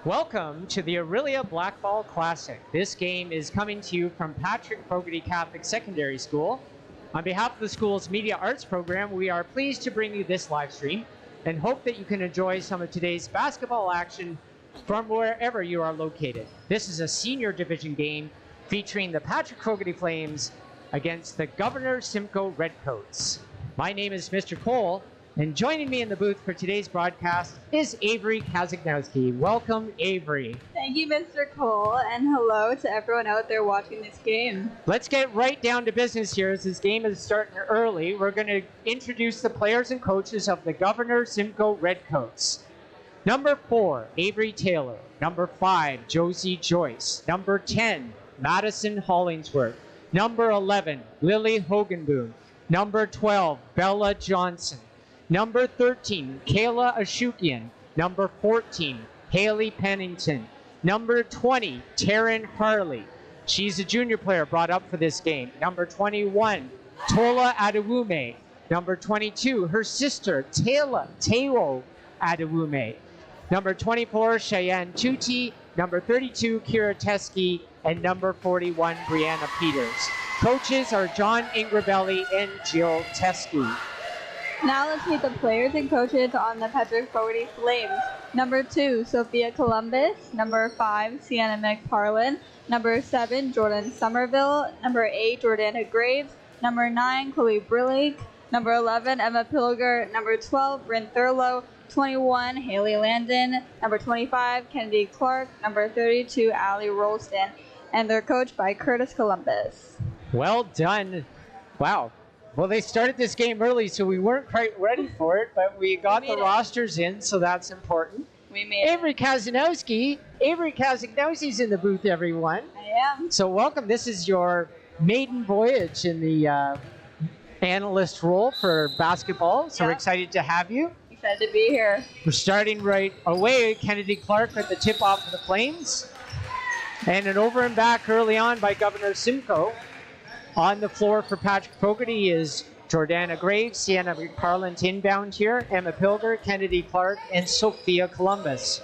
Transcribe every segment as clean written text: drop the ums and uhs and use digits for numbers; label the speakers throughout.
Speaker 1: Welcome to the Orillia Blackball Classic. This game is coming to you from Patrick Fogarty Catholic Secondary School. On behalf of the school's Media Arts program, we are pleased to bring you this live stream and hope that you can enjoy some of today's basketball action from wherever you are located. This is a senior division game featuring the Patrick Fogarty Flames against the Governor Simcoe Redcoats. My name is Mr. Cole, and joining me in the booth for today's broadcast is Avery Kazagnowski. Welcome, Avery.
Speaker 2: Thank you, Mr. Cole, and hello to everyone out there watching this game.
Speaker 1: Let's get right down to business here as this game is starting early. We're going to introduce the players and coaches of the Governor Simcoe Redcoats. Number 4, Avery Taylor. Number 5, Josie Joyce. Number 10, Madison Hollingsworth. Number 11, Lily Hoganboom. Number 12, Bella Johnson. Number 13, Kayla Ashukian. Number 14, Haley Pennington. Number 20, Taryn Harley. She's a junior player brought up for this game. Number 21, Tola Adewume. Number 22, her sister, Teo Adewume. Number 24, Cheyenne Tuti. Number 32, Kira Teske. And number 41, Brianna Peters. Coaches are John Ingrabelli and Jill Teske.
Speaker 2: Now let's meet the players and coaches on the Patrick Fogarty Flames. Number 2, Sophia Columbus. Number 5, Sienna McParlin. Number 7, Jordan Somerville. Number 8, Jordana Graves. Number 9, Chloe Brillig. Number 11, Emma Pilger. Number 12, Bryn Thurlow. 21, Haley Landon. Number 25, Kennedy Clark. Number 32, Allie Rolston. And they're coached by Curtis Columbus.
Speaker 1: Well done. Wow. Well, they started this game early, so we weren't quite ready for it, but we got the rosters in, so that's important.
Speaker 2: We made
Speaker 1: Avery Kazagnowski. Avery Kazagnowski's in the booth, everyone.
Speaker 2: I am.
Speaker 1: So welcome. This is your maiden voyage in the analyst role for basketball, so we're excited to have you.
Speaker 2: Excited to be here.
Speaker 1: We're starting right away. Kennedy Clark at the tip-off for the Flames. And an over and back early on by Governor Simcoe. On the floor for Patrick Fogarty is Jordana Graves, Sienna McParlin inbound here, Emma Pilger, Kennedy Clark, and Sophia Columbus.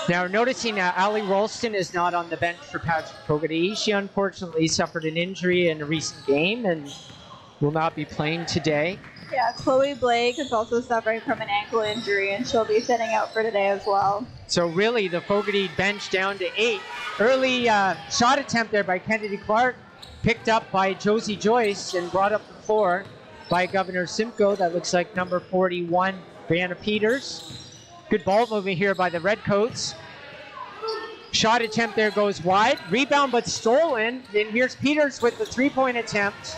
Speaker 1: Now noticing Allie Rolston is not on the bench for Patrick Fogarty. She unfortunately suffered an injury in a recent game and will not be playing today.
Speaker 2: Yeah, Chloe Blake is also suffering from an ankle injury, and she'll be sitting out for today as well.
Speaker 1: So really, the Fogarty bench down to 8. Early shot attempt there by Kennedy Clark, picked up by Josie Joyce and brought up the floor by Governor Simcoe. That looks like number 41, Brianna Peters. Good ball movement here by the Redcoats. Shot attempt there goes wide. Rebound but stolen. Then here's Peters with the three-point attempt.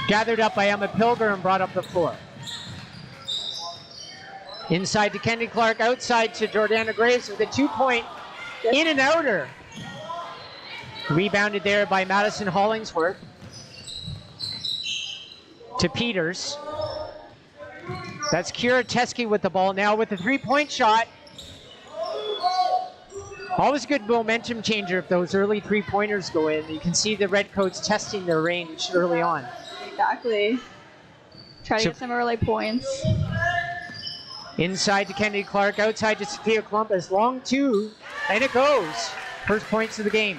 Speaker 1: Gathered up by Emma Pilger and brought up the floor. Inside to Kennedy Clark, outside to Jordana Graves with a 2-point in and outer. Rebounded there by Madison Hollingsworth. To Peters. That's Kira Teske with the ball now with a 3-point shot. Always a good momentum changer if those early 3-pointers go in. You can see the Redcoats testing their range early on.
Speaker 2: Exactly. Try to get some early points.
Speaker 1: Inside to Kennedy Clark, outside to Sophia Columbus. Long 2, and it goes. First points of the game.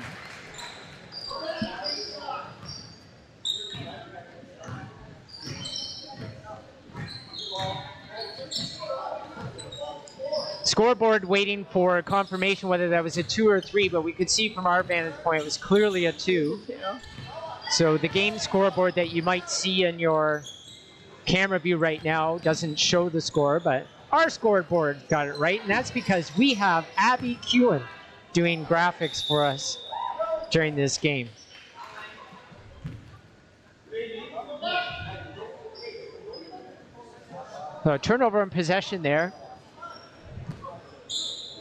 Speaker 1: Scoreboard waiting for confirmation whether that was a 2 or 3, but we could see from our vantage point it was clearly a 2. So the game scoreboard that you might see in your camera view right now doesn't show the score, but our scoreboard got it right, and that's because we have Abby Kewen doing graphics for us during this game. So turnover and possession there.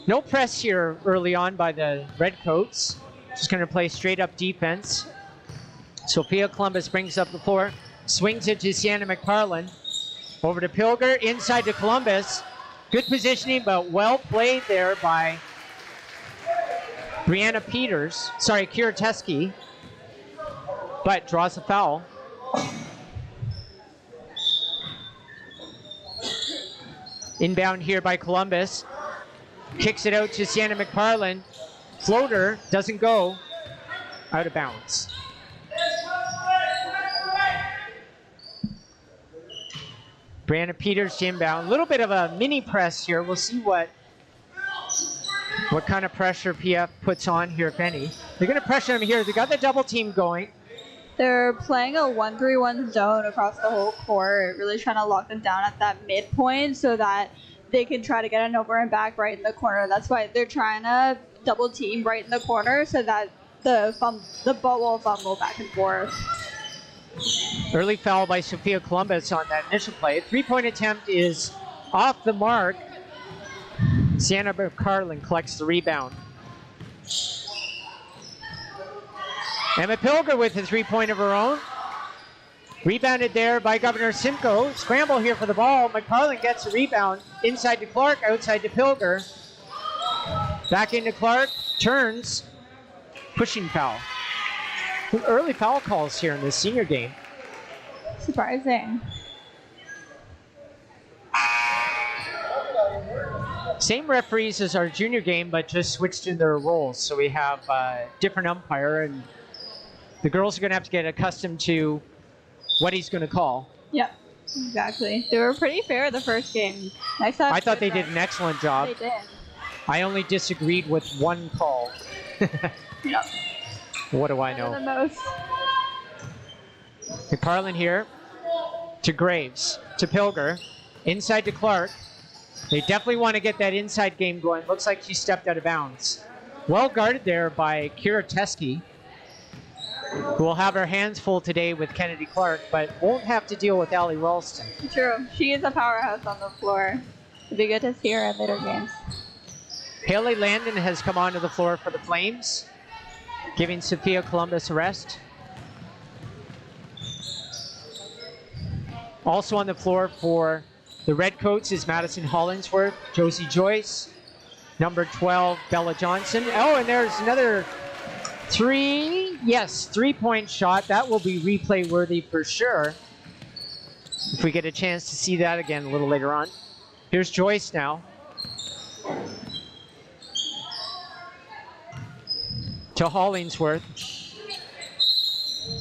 Speaker 1: No press here early on by the Redcoats. Just going to play straight up defense. Sophia Columbus brings up the floor, swings it to Sienna McParlin. Over to Pilger, inside to Columbus. Good positioning, but well played there by Brianna Peters. Sorry, Kira Teske. But draws a foul. Inbound here by Columbus. Kicks it out to Sienna McParland. Floater doesn't go. Out of bounds. Brianna Peters to inbound. A little bit of a mini press here. We'll see what kind of pressure PF puts on here, if any. They're going to pressure him here. They got the double team going.
Speaker 2: They're playing a 1-3-1 zone across the whole court, really trying to lock them down at that midpoint so that they can try to get an over and back right in the corner. That's why they're trying to double team right in the corner so that the ball will fumble back and forth.
Speaker 1: Early foul by Sophia Columbus on that initial play. 3-point attempt is off the mark. Sienna McParland collects the rebound. Emma Pilger with a 3-point of her own. Rebounded there by Governor Simcoe. Scramble here for the ball. McParland gets a rebound. Inside to Clark, outside to Pilger. Back into Clark. Turns. Pushing foul. Early foul calls here in this senior game.
Speaker 2: Surprising.
Speaker 1: Same referees as our junior game, but just switched in their roles. So we have a different umpire, and the girls are going to have to get accustomed to what he's going to call.
Speaker 2: Yep, exactly. They were pretty fair the first game.
Speaker 1: I thought they did an excellent job.
Speaker 2: They did.
Speaker 1: I only disagreed with one call.
Speaker 2: Yep.
Speaker 1: What do I know?
Speaker 2: The most.
Speaker 1: McParland here to Graves, to Pilger, inside to Clark. They definitely want to get that inside game going. Looks like she stepped out of bounds. Well guarded there by Kira Teske, who will have her hands full today with Kennedy Clark, but won't have to deal with Allie Ralston.
Speaker 2: True. She is a powerhouse on the floor. It'd be good to see her at later games.
Speaker 1: Haley Landon has come onto the floor for the Flames, giving Sophia Columbus a rest. Also on the floor for the Redcoats is Madison Hollingsworth, Josie Joyce, number 12, Bella Johnson. Oh, and there's another 3-point shot. That will be replay worthy for sure, if we get a chance to see that again a little later on. Here's Joyce now. To Hollingsworth.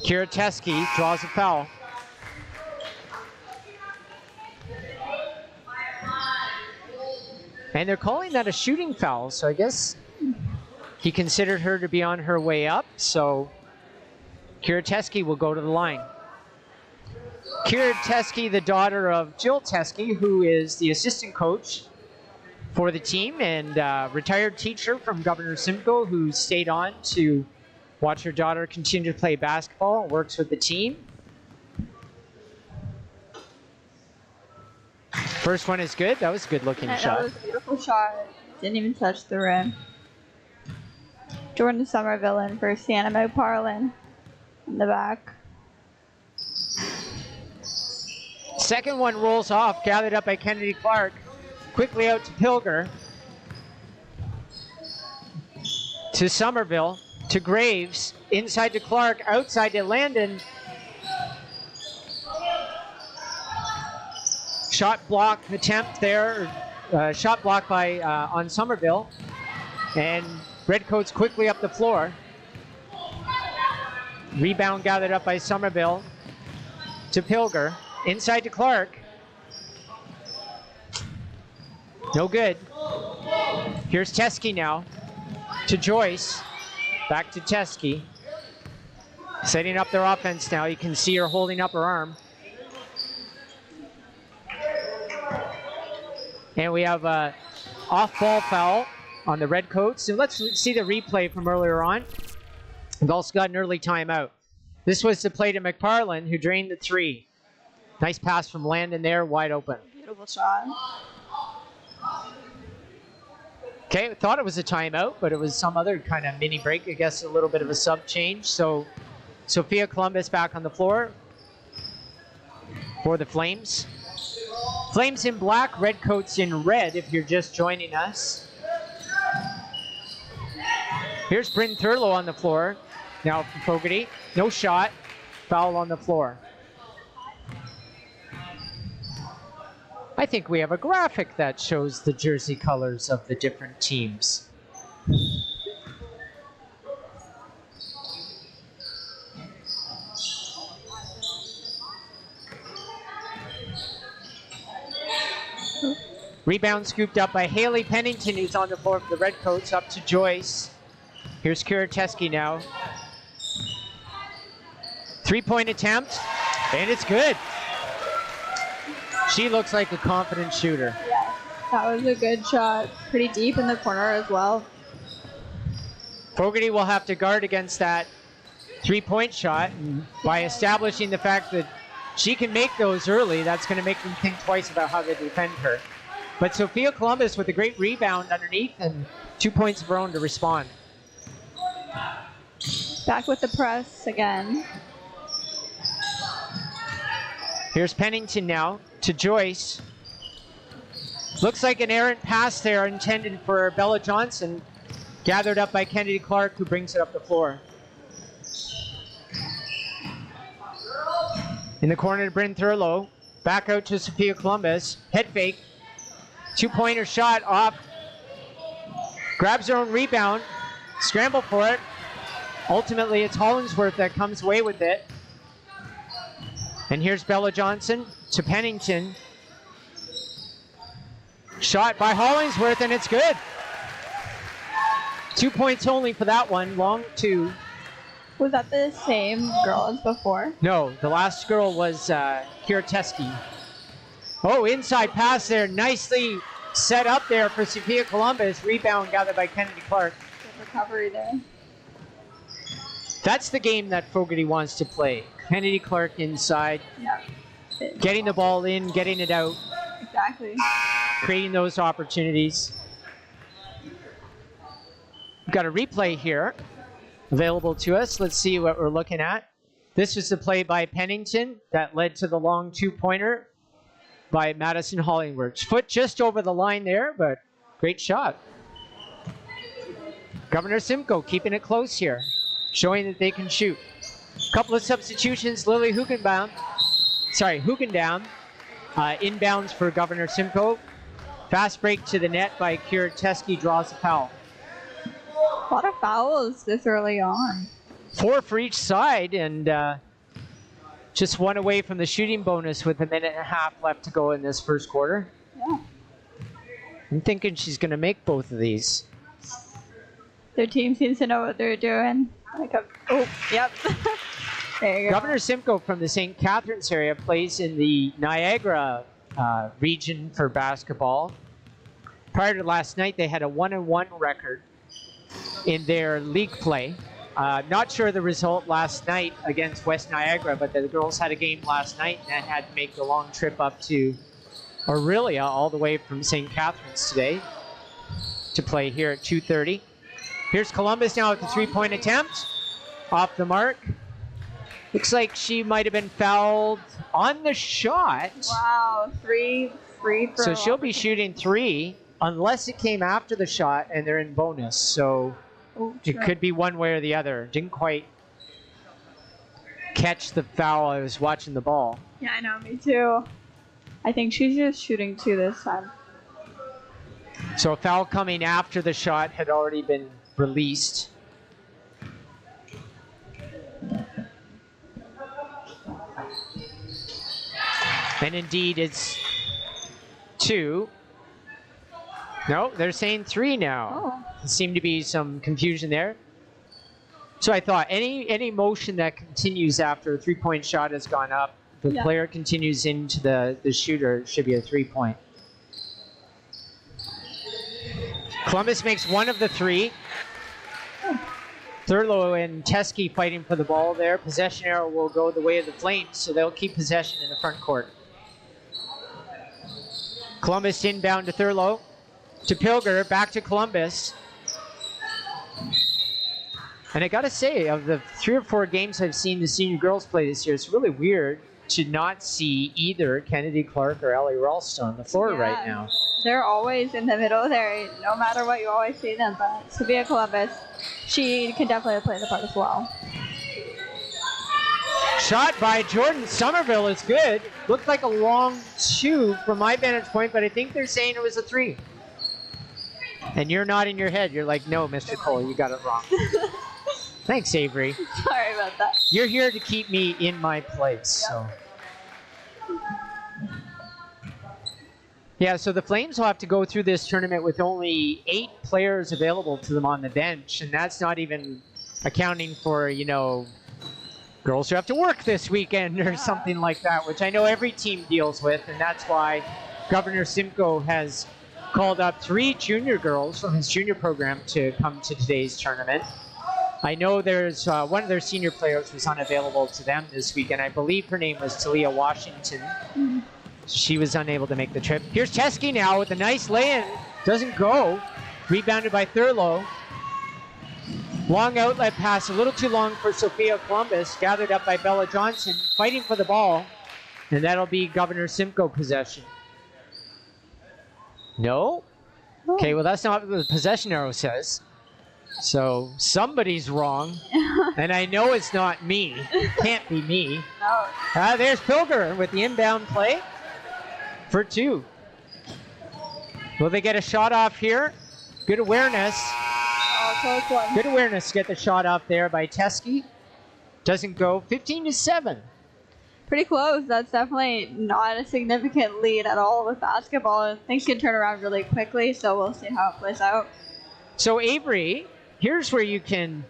Speaker 1: Kira Teske draws a foul. And they're calling that a shooting foul, so I guess he considered her to be on her way up, so Kira Teske will go to the line. Kira Teske, the daughter of Jill Teske, who is the assistant coach for the team and retired teacher from Governor Simcoe, who stayed on to watch her daughter continue to play basketball, works with the team. First one is good. That was a good-looking shot.
Speaker 2: That was a beautiful shot. Didn't even touch the rim. Jordan Somerville in for Sienna McParland in the back.
Speaker 1: Second one rolls off, gathered up by Kennedy Clark. Quickly out to Pilger. To Somerville. To Graves. Inside to Clark. Outside to Landon. Shot block attempt there. Shot block by on Somerville. And Redcoats quickly up the floor. Rebound gathered up by Somerville. To Pilger. Inside to Clark. No good. Here's Teske now. To Joyce. Back to Teske. Setting up their offense now. You can see her holding up her arm. And we have a off-ball foul on the Redcoats. So let's see the replay from earlier on. We've also got an early timeout. This was the play to McParland, who drained the three. Nice pass from Landon there, wide open.
Speaker 2: Beautiful shot.
Speaker 1: Okay, thought it was a timeout, but it was some other kind of mini break. I guess a little bit of a sub change. So Sophia Columbus back on the floor for the Flames. Flames in black, Redcoats in red if you're just joining us. Here's Bryn Thurlow on the floor. Now for Fogarty. No shot. Foul on the floor. I I think we have a graphic that shows the jersey colors of the different teams. Rebound scooped up by Haley Pennington, who's on the floor for the Redcoats, up to Joyce. Here's Kirateski now. Three-point attempt, and it's good. She looks like a confident shooter.
Speaker 2: Yeah, that was a good shot. Pretty deep in the corner as well.
Speaker 1: Fogarty will have to guard against that three-point shot, and by establishing the fact that she can make those early, that's going to make them think twice about how they defend her. But Sophia Columbus with a great rebound underneath and 2 points of her own to respond.
Speaker 2: Back with the press again.
Speaker 1: Here's Pennington now to Joyce. Looks like an errant pass there intended for Bella Johnson. Gathered up by Kennedy Clark, who brings it up the floor. In the corner to Bryn Thurlow. Back out to Sophia Columbus. Head fake. Two-pointer shot off. Grabs her own rebound. Scramble for it. Ultimately, it's Hollingsworth that comes away with it. And here's Bella Johnson to Pennington. Shot by Hollingsworth, and it's good. 2 points only for that one, long two.
Speaker 2: Was that the same girl as before?
Speaker 1: No, the last girl was Kirateski. Oh, inside pass there, nicely set up there for Sophia Columbus. Rebound gathered by Kennedy Clark.
Speaker 2: Good recovery there.
Speaker 1: That's the game that Fogarty wants to play. Kennedy Clark inside,
Speaker 2: Yeah.
Speaker 1: getting the ball in, getting it out,
Speaker 2: Exactly.
Speaker 1: creating those opportunities. We've got a replay here available to us. Let's see what we're looking at. This was the play by Pennington that led to the long two-pointer by Madison Hollingworth. Foot just over the line there, but great shot. Governor Simcoe keeping it close here, showing that they can shoot. Couple of substitutions. Lily Hoogendown, inbounds for Governor Simcoe. Fast break to the net by Kirateski, draws the foul.
Speaker 2: A lot of fouls this early on.
Speaker 1: 4 for each side, and just one away from the shooting bonus with a minute and a half left to go in this first quarter.
Speaker 2: Yeah.
Speaker 1: I'm thinking she's going to make both of these.
Speaker 2: Their team seems to know what they're doing. Oh, yep. There you go.
Speaker 1: Governor Simcoe from the St. Catharines area plays in the Niagara region for basketball. Prior to last night, they had a 1-1 record in their league play. Not sure the result last night against West Niagara, but the girls had a game last night and had to make the long trip up to Orillia all the way from St. Catharines today to play here at 2:30. Here's Columbus now with the three-point attempt. Off the mark. Looks like she might have been fouled on the shot.
Speaker 2: Wow, free throw.
Speaker 1: So she'll be shooting three unless it came after the shot and they're in bonus. So it could be one way or the other. Didn't quite catch the foul. I was watching the ball.
Speaker 2: Yeah, I know, me too. I think she's just shooting two this time.
Speaker 1: So a foul coming after the shot had already been released. And indeed, it's two. No, they're saying three now.
Speaker 2: Oh.
Speaker 1: There seemed to be some confusion there. So I thought any motion that continues after a three-point shot has gone up, the player continues into the shooter, it should be a three-point. Columbus makes one of the three. Thurlow and Teske fighting for the ball there. Possession arrow will go the way of the Flames, so they'll keep possession in the front court. Columbus inbound to Thurlow. To Pilger, back to Columbus. And I gotta say, of the 3 or 4 games I've seen the senior girls play this year, it's really weird to not see either Kennedy Clark or Ellie Ralston on the floor right now.
Speaker 2: They're always in the middle there, no matter what, you always see them. But Sophia Columbus, she can definitely play the part as well.
Speaker 1: Shot by Jordan Somerville is good. Looked like a long two from my vantage point, but I think they're saying it was a 3. And you're nodding your head. You're like, no, Mr. Cole, you got it wrong. Thanks, Avery.
Speaker 2: Sorry about that.
Speaker 1: You're here to keep me in my place. So. Yeah, so the Flames will have to go through this tournament with only 8 players available to them on the bench, and that's not even accounting for, girls who have to work this weekend or something like that, which I know every team deals with, and that's why Governor Simcoe has called up 3 junior girls from his junior program to come to today's tournament. I know there's one of their senior players was unavailable to them this weekend. I believe her name was Talia Washington. Mm-hmm. She was unable to make the trip. Here's Teske now with a nice lay-in. Doesn't go. Rebounded by Thurlow. Long outlet pass, a little too long for Sophia Columbus. Gathered up by Bella Johnson, fighting for the ball. And that'll be Governor Simcoe possession. No? Okay, well that's not what the possession arrow says. So somebody's wrong. And I know it's not me. Can't be me.
Speaker 2: No.
Speaker 1: There's Pilger with the inbound play for 2. Will they get a shot off here? Good awareness.
Speaker 2: Close one.
Speaker 1: Good awareness to get the shot off there by Teske. Doesn't go. 15-7.
Speaker 2: Pretty close. That's definitely not a significant lead at all with basketball. Things can turn around really quickly, so we'll see how it plays out.
Speaker 1: So Avery, here's where you can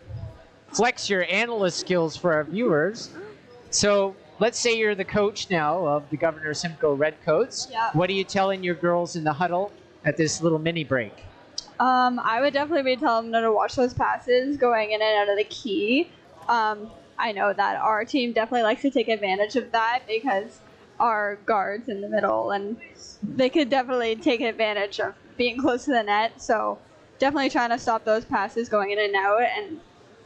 Speaker 1: flex your analyst skills for our viewers. So let's say you're the coach now of the Governor Simcoe Redcoats.
Speaker 2: Yeah.
Speaker 1: What are you telling your girls in the huddle at this little mini break?
Speaker 2: I would definitely be telling them to watch those passes going in and out of the key. I know that our team definitely likes to take advantage of that because our guards in the middle, and they could definitely take advantage of being close to the net. So definitely trying to stop those passes going in and out and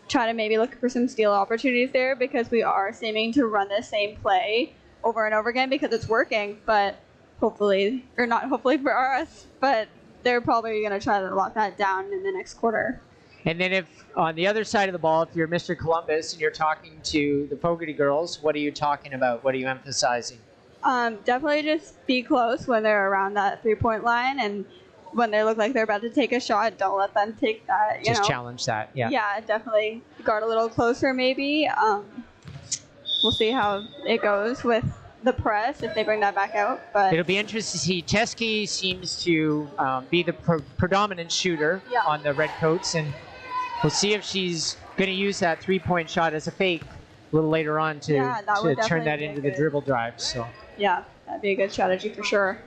Speaker 2: try to maybe look for some steal opportunities there because we are seeming to run the same play over and over again because it's working, but hopefully, or not hopefully for us, but they're probably going to try to lock that down in the next quarter.
Speaker 1: And then if on the other side of the ball, if you're Mr. Columbus and you're talking to the Fogarty girls, what are you talking about? What are you emphasizing?
Speaker 2: Definitely just be close when they're around that 3-point line, and when they look like they're about to take a shot, don't let them take that.
Speaker 1: Just challenge that, yeah.
Speaker 2: Yeah, definitely guard a little closer maybe. We'll see how it goes with the press if they bring that back out. But
Speaker 1: it'll be interesting to see. Teske seems to be the predominant shooter on the Redcoats, and we'll see if she's going to use that 3-point shot as a fake a little later on to turn that into the dribble drive. So
Speaker 2: yeah, that'd be a good strategy for sure.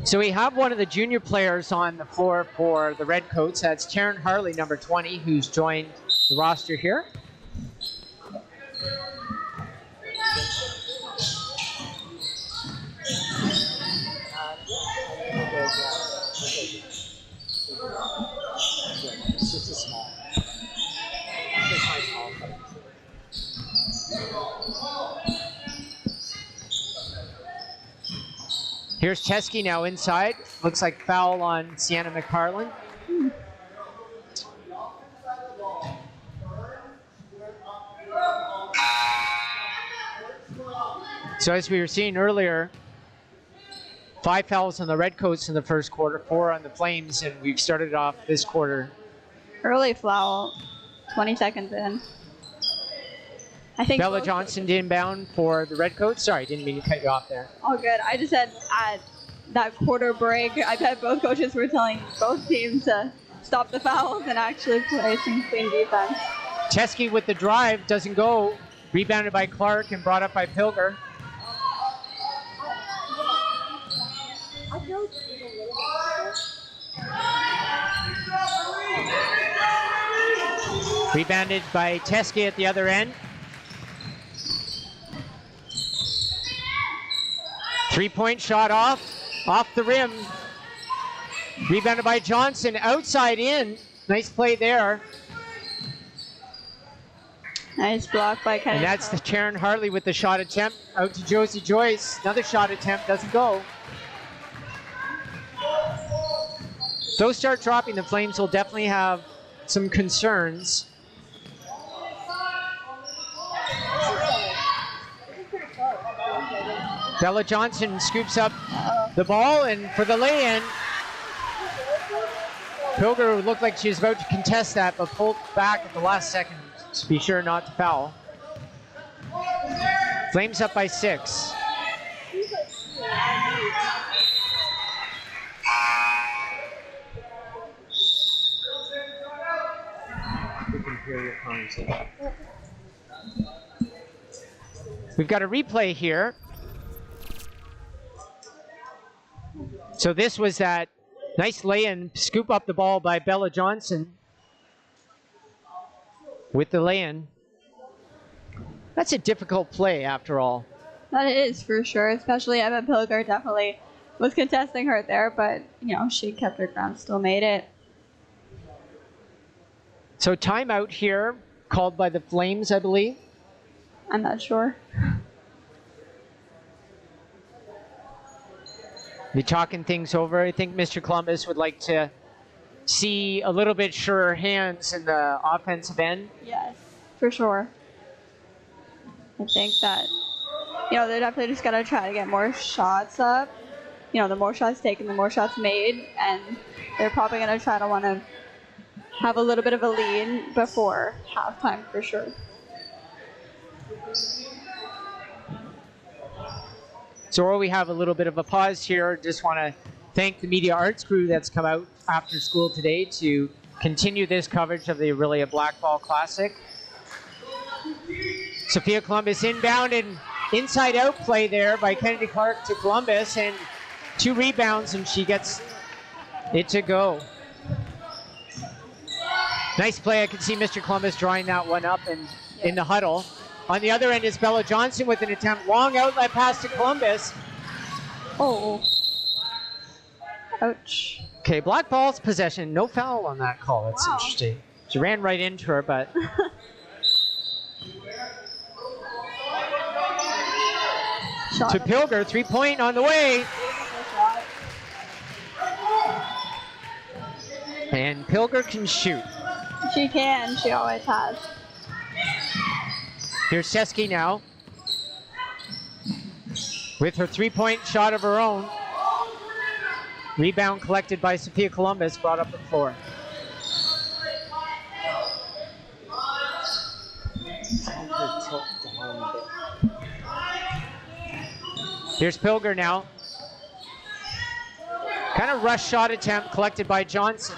Speaker 1: So we have one of the junior players on the floor for the Redcoats. That's Taryn Harley, number 20, who's joined the roster here. Here's Teske now inside. Looks like foul on Sienna McParland. So as we were seeing earlier, 5 fouls on the Redcoats in the first quarter, 4 on the Flames, and we've started off this quarter.
Speaker 2: Early foul, 20 seconds in. I think
Speaker 1: Bella Johnson inbound for the Redcoats. Sorry, didn't mean to cut you off there.
Speaker 2: All good. I just said at that quarter break, I bet both coaches were telling both teams to stop the fouls and actually play some clean defense.
Speaker 1: Teske with the drive, doesn't go. Rebounded by Clark and brought up by Pilger. Rebounded by Teske at the other end. 3-point shot off the rim. Rebounded by Johnson, outside in. Nice play there.
Speaker 2: Nice block by Kennedy.
Speaker 1: And that's the Taryn Harley with the shot attempt. Out to Josie Joyce. Another shot attempt, doesn't go. If those start dropping, the Flames will definitely have some concerns. Bella Johnson scoops up the ball, and for the lay-in, Pilger looked like she was about to contest that, but pulled back at the last second to be sure not to foul. Flames up by 6. We've got a replay here. So this was that nice lay-in, scoop up the ball by Bella Johnson with the lay-in. That's a difficult play after all.
Speaker 2: That is for sure, especially Emma Pilger definitely was contesting her there, but she kept her ground, still made it.
Speaker 1: So timeout here, called by the Flames, I believe.
Speaker 2: I'm not sure.
Speaker 1: Be talking things over. I think Mr. Columbus would like to see a little bit surer hands in the offensive end.
Speaker 2: Yes, for sure. I think that, they're definitely just going to try to get more shots up. The more shots taken, the more shots made, and they're probably going to try to want to have a little bit of a lead before halftime for sure.
Speaker 1: So while we have a little bit of a pause here, just want to thank the media arts crew that's come out after school today to continue this coverage of the Orillia Blackball Classic. Sophia Columbus inbound and inside-out play there by Kennedy Clark to Columbus, and 2 rebounds, and she gets it to go. Nice play. I can see Mr. Columbus drawing that one up and in the huddle. On the other end is Bella Johnson with an attempt. Long outlet pass to Columbus.
Speaker 2: Oh. Ouch.
Speaker 1: Okay, Blackball's possession. No foul on that call. That's interesting. She ran right into her, but... to Pilger, 3-point on the way. And Pilger can shoot.
Speaker 2: She can. She always has.
Speaker 1: Here's Seski now with her 3-point shot of her own. Rebound collected by Sophia Columbus, brought up the floor. Here's Pilger now. Kind of rush shot attempt collected by Johnson.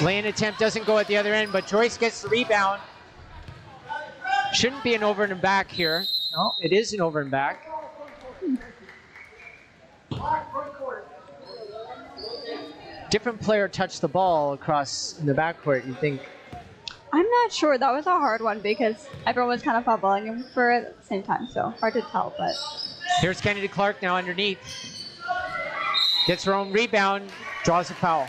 Speaker 1: Lay-in attempt doesn't go at the other end, but Joyce gets the rebound. Shouldn't be an over and back here. No, it is an over and back. Different player touched the ball across in the backcourt, you think.
Speaker 2: I'm not sure. That was a hard one because everyone was kind of footballing for it at the same time, so hard to tell, but...
Speaker 1: Here's Kennedy Clark now underneath. Gets her own rebound, draws a foul.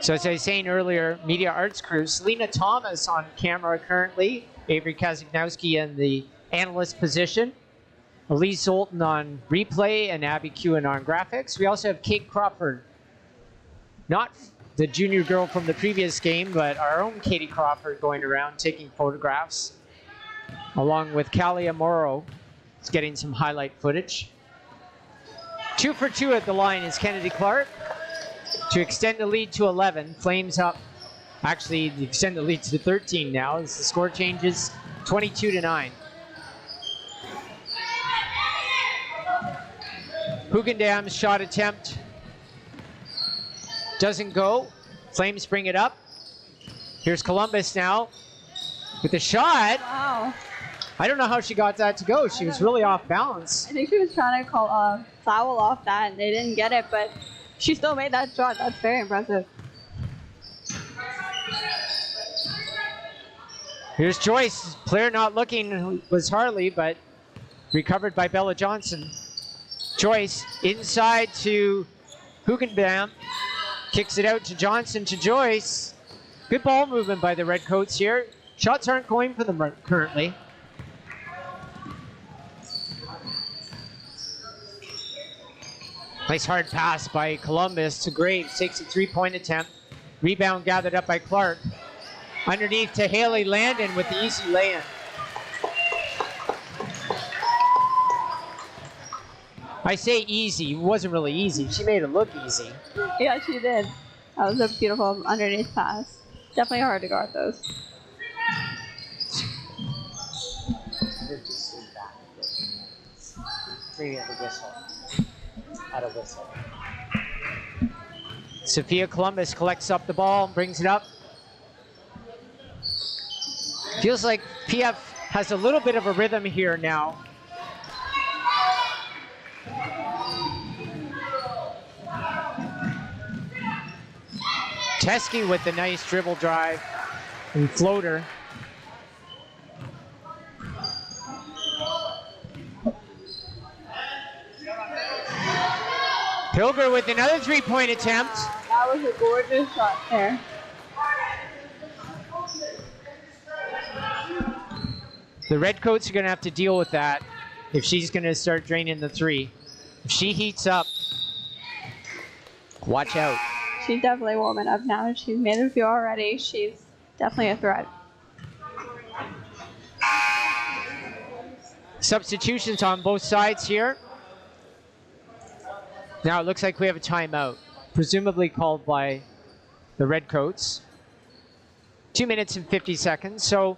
Speaker 1: So as I was saying earlier, media arts crew, Selena Thomas on camera currently, Avery Kazagnowski in the analyst position, Elise Zoltan on replay, and Abby Kewen on graphics. We also have Kate Crawford, not the junior girl from the previous game, but our own Katie Crawford going around taking photographs, along with Kalia Morrow. It's getting some highlight footage. 2 for 2 at the line is Kennedy Clark to extend the lead to 11. Flames up. Actually, extend the lead to 13 now as the score changes 22-9. Hugendam's shot attempt doesn't go. Flames bring it up. Here's Columbus now with the shot.
Speaker 2: Wow.
Speaker 1: I don't know how she got that to go. She was really off balance.
Speaker 2: I think she was trying to call a foul off that, and they didn't get it, but she still made that shot. That's very impressive.
Speaker 1: Here's Joyce. Player not looking was Harley, but recovered by Bella Johnson. Joyce inside to Hugendam. Kicks it out to Johnson to Joyce. Good ball movement by the Redcoats here. Shots aren't going for them currently. Nice hard pass by Columbus to Graves. Takes a 3-point attempt. Rebound gathered up by Clark. Underneath to Haley Landon with the easy lay-in. I say easy, it wasn't really easy. She made it look easy.
Speaker 2: Yeah, she did. That was a beautiful underneath pass. Definitely hard to guard those.
Speaker 1: Maybe at the whistle. At a whistle. Sophia Columbus collects up the ball and brings it up. Feels like PF has a little bit of a rhythm here now. Teskey with the nice dribble drive and floater. Pilger with another three-point attempt.
Speaker 2: That was a gorgeous shot there.
Speaker 1: The Redcoats are going to have to deal with that if she's going to start draining the three. If she heats up, watch out.
Speaker 2: She's definitely warming up now. She's made a few already. She's definitely a threat.
Speaker 1: Substitutions on both sides here. Now it looks like we have a timeout, presumably called by the Redcoats. 2 minutes and 50 seconds. So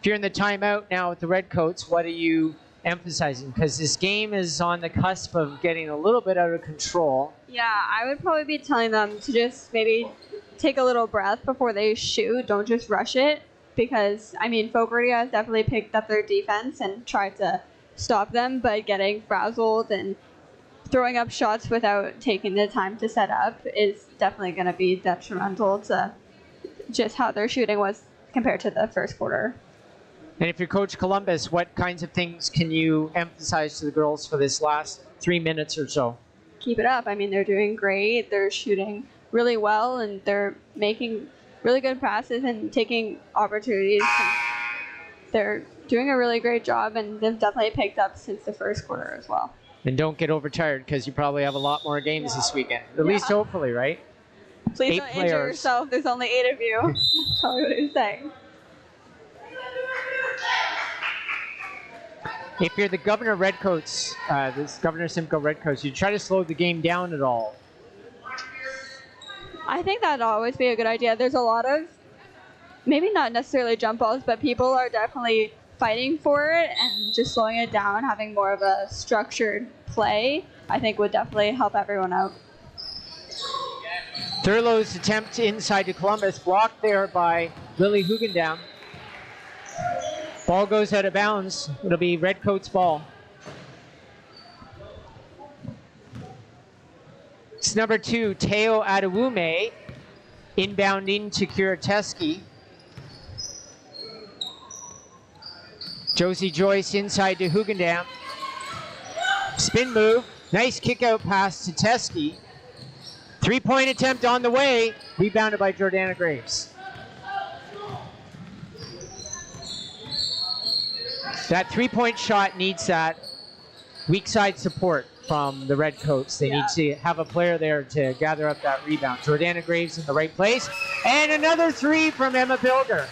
Speaker 1: if you're in the timeout now with the Redcoats, what are you emphasizing? Because this game is on the cusp of getting a little bit out of control.
Speaker 2: Yeah, I would probably be telling them to just maybe take a little breath before they shoot. Don't just rush it. Because, I mean, Fogarty has definitely picked up their defense and tried to stop them, but getting frazzled and throwing up shots without taking the time to set up is definitely going to be detrimental to just how their shooting was compared to the first quarter.
Speaker 1: And if you're Coach Columbus, what kinds of things can you emphasize to the girls for this last 3 minutes or so?
Speaker 2: Keep it up. I mean, they're doing great. They're shooting really well, and they're making really good passes and taking opportunities. They're doing a really great job, and they've definitely picked up since the first quarter as well.
Speaker 1: And don't get overtired because you probably have a lot more games this weekend. At least hopefully, right?
Speaker 2: Please don't injure yourself. There's only 8 of you. That's probably what he's saying.
Speaker 1: If you're the Governor Redcoats, this Governor Simcoe Redcoats, you try to slow the game down at all.
Speaker 2: I think that'd always be a good idea. There's a lot of, maybe not necessarily jump balls, but people are definitely fighting for it, and just slowing it down, having more of a structured play, I think would definitely help everyone out.
Speaker 1: Thurlow's attempt inside to Columbus, blocked there by Lily Hugendam. Ball goes out of bounds. It'll be Redcoats ball. It's number 2, Teo Adewume, inbounding to Kira Teskey. Josie Joyce inside to Hugendam. Spin move. Nice kick out pass to Teskey. 3-point attempt on the way. Rebounded by Jordana Graves. That 3-point shot needs that weak side support from the Redcoats. They need to have a player there to gather up that rebound. Jordana Graves in the right place. And another 3 from Emma Pilger.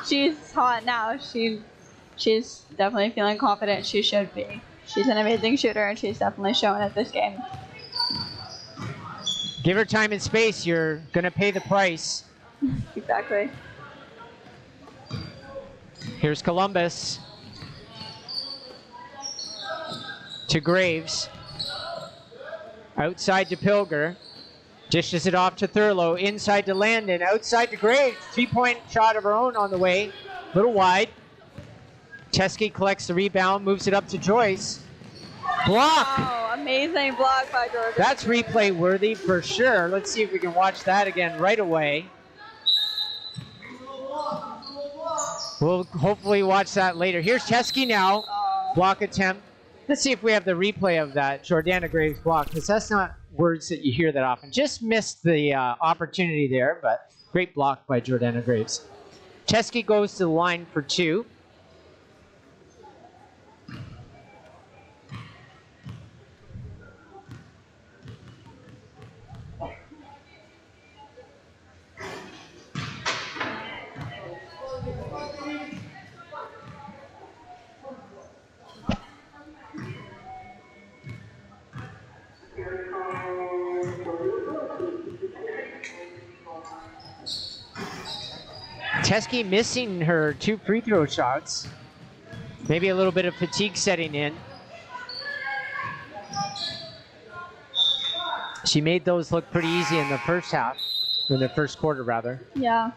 Speaker 2: She's hot now. She's definitely feeling confident. She should be. She's an amazing shooter, and she's definitely showing it this game.
Speaker 1: Give her time and space. You're going to pay the price.
Speaker 2: Exactly.
Speaker 1: Here's Columbus. To Graves. Outside to Pilger. Dishes it off to Thurlow. Inside to Landon. Outside to Graves. 3-point shot of her own on the way. A little wide. Teskey collects the rebound. Moves it up to Joyce. Block!
Speaker 2: Oh, amazing block by Jordan.
Speaker 1: That's replay worthy for sure. Let's see if we can watch that again right away. We'll hopefully watch that later. Here's Teskey now. Block attempt. Let's see if we have the replay of that Jordana Graves block, because that's not words that you hear that often. Just missed the opportunity there, but great block by Jordana Graves. Teskey goes to the line for 2. Teskey missing her 2 free throw shots. Maybe a little bit of fatigue setting in. She made those look pretty easy in the first half, in the first quarter rather.
Speaker 2: Yeah.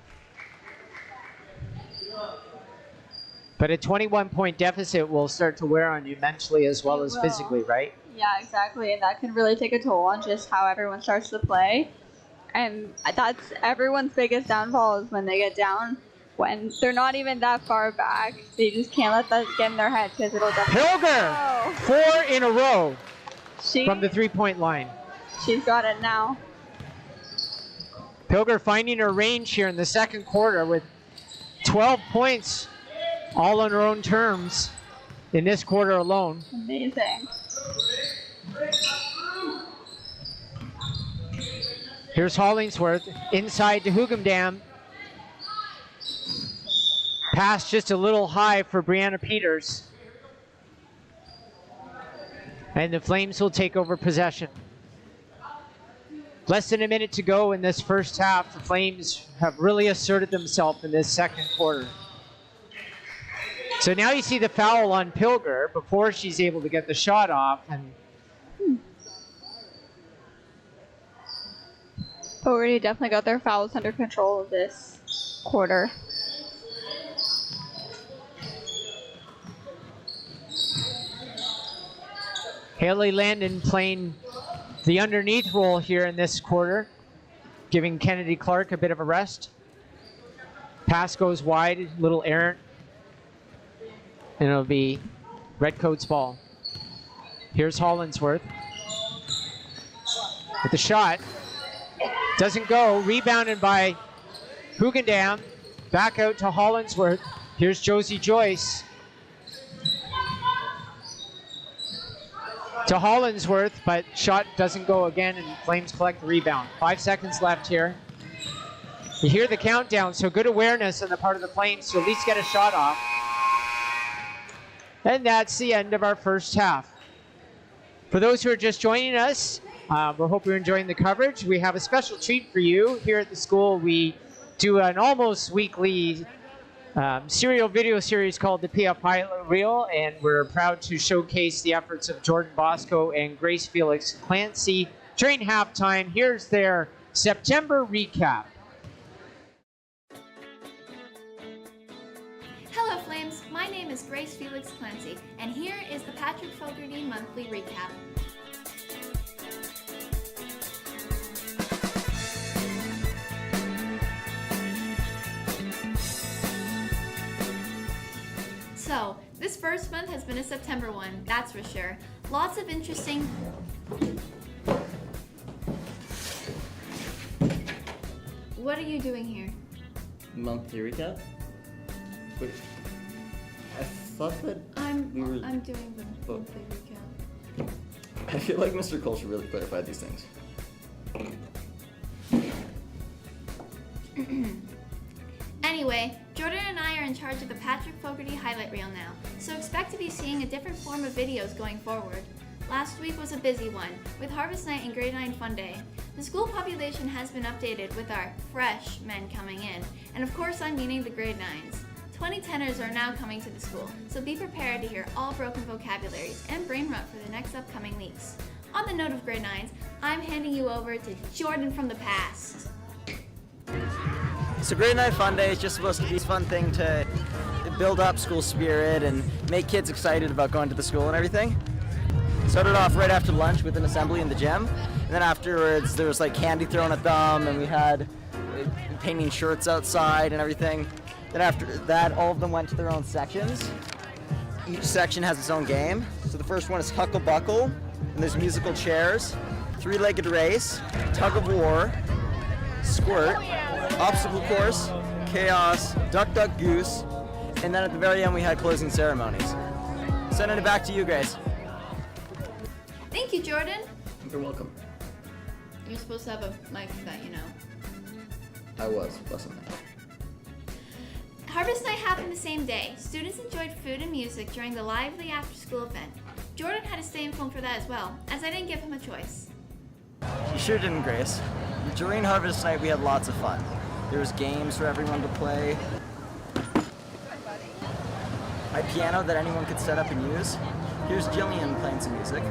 Speaker 1: But a 21-point deficit will start to wear on you mentally as well as
Speaker 2: will.
Speaker 1: physically, right?
Speaker 2: Yeah, exactly. And that can really take a toll on just how everyone starts to play. And that's everyone's biggest downfall is when they get down. When they're not even that far back, they just can't let that get in their head because it'll definitely.
Speaker 1: Pilger! 4 in a row from the 3-point line.
Speaker 2: She's got it now.
Speaker 1: Pilger finding her range here in the second quarter with 12 points, all on her own terms in this quarter alone.
Speaker 2: Amazing.
Speaker 1: Here's Hollingsworth inside to Hoogendam. Pass just a little high for Brianna Peters. And the Flames will take over possession. Less than a minute to go in this first half. The Flames have really asserted themselves in this second quarter. So now you see the foul on Pilger before she's able to get the shot off. And
Speaker 2: Fogarty definitely got their fouls under control this quarter.
Speaker 1: Haley Landon playing the underneath role here in this quarter, giving Kennedy Clark a bit of a rest. Pass goes wide, little errant, and it'll be Redcoats ball. Here's Hollingsworth with the shot. Doesn't go, rebounded by Hoogendam. Back out to Hollingsworth. Here's Josie Joyce. To Hollingsworth, but shot doesn't go again, and Flames collect the rebound. 5 seconds left here. You hear the countdown, so good awareness on the part of the Flames to at least get a shot off. And that's the end of our first half. For those who are just joining us, we hope you're enjoying the coverage. We have a special treat for you. Here at the school, we do an almost weekly serial video series called the PF Pilot Reel, and we're proud to showcase the efforts of Jordan Bosco and Grace Felix Clancy during halftime. Here's their September recap.
Speaker 3: Hello Flames, my name is Grace Felix Clancy, and here is the Patrick Fogarty Monthly Recap. So, this first month has been a September one, that's for sure. Lots of interesting... What are you doing here?
Speaker 4: Monthly recap? Wait, I thought that
Speaker 3: I'm
Speaker 4: we
Speaker 3: doing the monthly recap.
Speaker 4: I feel like Mr. Cole should really clarify these things.
Speaker 3: Anyway, Jordan and I are in charge of the Patrick Fogarty highlight reel now, so expect to be seeing a different form of videos going forward. Last week was a busy one, with Harvest Night and Grade 9 Fun Day. The school population has been updated with our fresh men coming in, and of course I'm meaning the Grade 9s. 2010ers are now coming to the school, so be prepared to hear all broken vocabularies and brain rot for the next upcoming weeks. On the note of Grade 9s, I'm handing you over to Jordan from the past.
Speaker 5: So Grade 9 Fun Day is just supposed to be a fun thing to build up school spirit and make kids excited about going to the school and everything. Started off right after lunch with an assembly in the gym, and then afterwards there was like candy thrown at them, and we had painting shirts outside and everything. Then after that, all of them went to their own sections. Each section has its own game. So the first one is Huckle Buckle, and there's musical chairs, three-legged race, tug of war, squirt, obstacle course, chaos, duck duck goose, and then at the very end we had closing ceremonies. Sending it back to you, Grace.
Speaker 3: Thank you, Jordan.
Speaker 4: You're welcome.
Speaker 3: You're supposed to have a mic for that, you know.
Speaker 4: I was, wasn't I?
Speaker 3: Harvest Night happened the same day. Students enjoyed food and music during the lively after-school event. Jordan had to stay and film for that as well, as I didn't give him a choice.
Speaker 5: You sure didn't, Grace. During Harvest Night we had lots of fun. There was games for everyone to play. A piano that anyone could set up and use. Here's Jillian playing some music.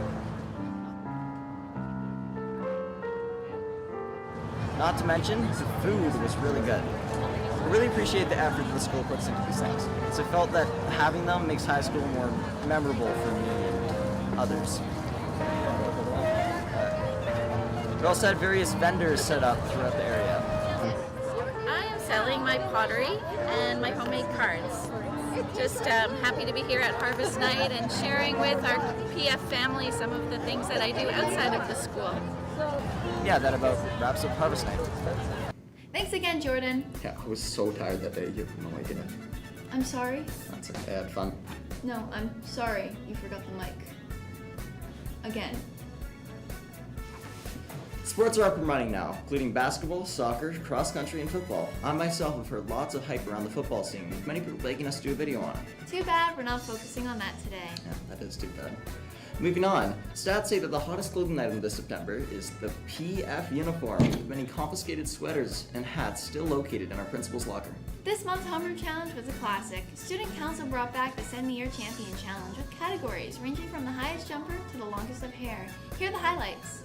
Speaker 5: Not to mention, the food was really good. I really appreciate the effort the school puts into these things. So I felt that having them makes high school more memorable for me and others. We also had various vendors set up throughout the area.
Speaker 6: I am selling my pottery and my homemade cards. Just happy to be here at Harvest Night and sharing with our PF family some of the things that I do outside of the school.
Speaker 5: Yeah, that about wraps up Harvest Night.
Speaker 3: Thanks again, Jordan.
Speaker 4: Yeah, I was so tired that day, you have no idea.
Speaker 3: I'm sorry.
Speaker 4: That's okay, I had fun.
Speaker 3: No, I'm sorry you forgot the mic. Again.
Speaker 4: Sports are up and running now, including basketball, soccer, cross country, and football. I myself have heard lots of hype around the football scene, with many people begging us to do a video on it.
Speaker 3: Too bad we're not focusing on that today.
Speaker 4: Yeah, that is too bad. Moving on, stats say that the hottest clothing item this September is the PF uniform, with many confiscated sweaters and hats still located in our principal's locker.
Speaker 3: This month's homeroom challenge was a classic. Student council brought back the Send Me Your Champion challenge with categories ranging from the highest jumper to the longest of hair. Here are the highlights.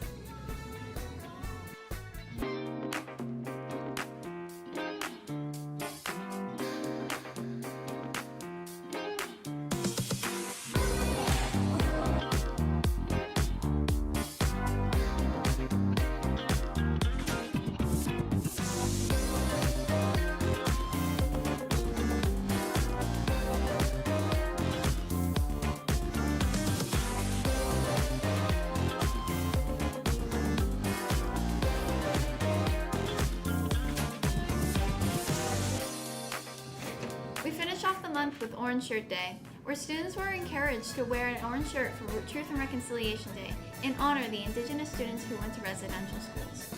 Speaker 3: We finished off the month with Orange Shirt Day, where students were encouraged to wear an orange shirt for Truth and Reconciliation Day and honor the Indigenous students who went to residential schools.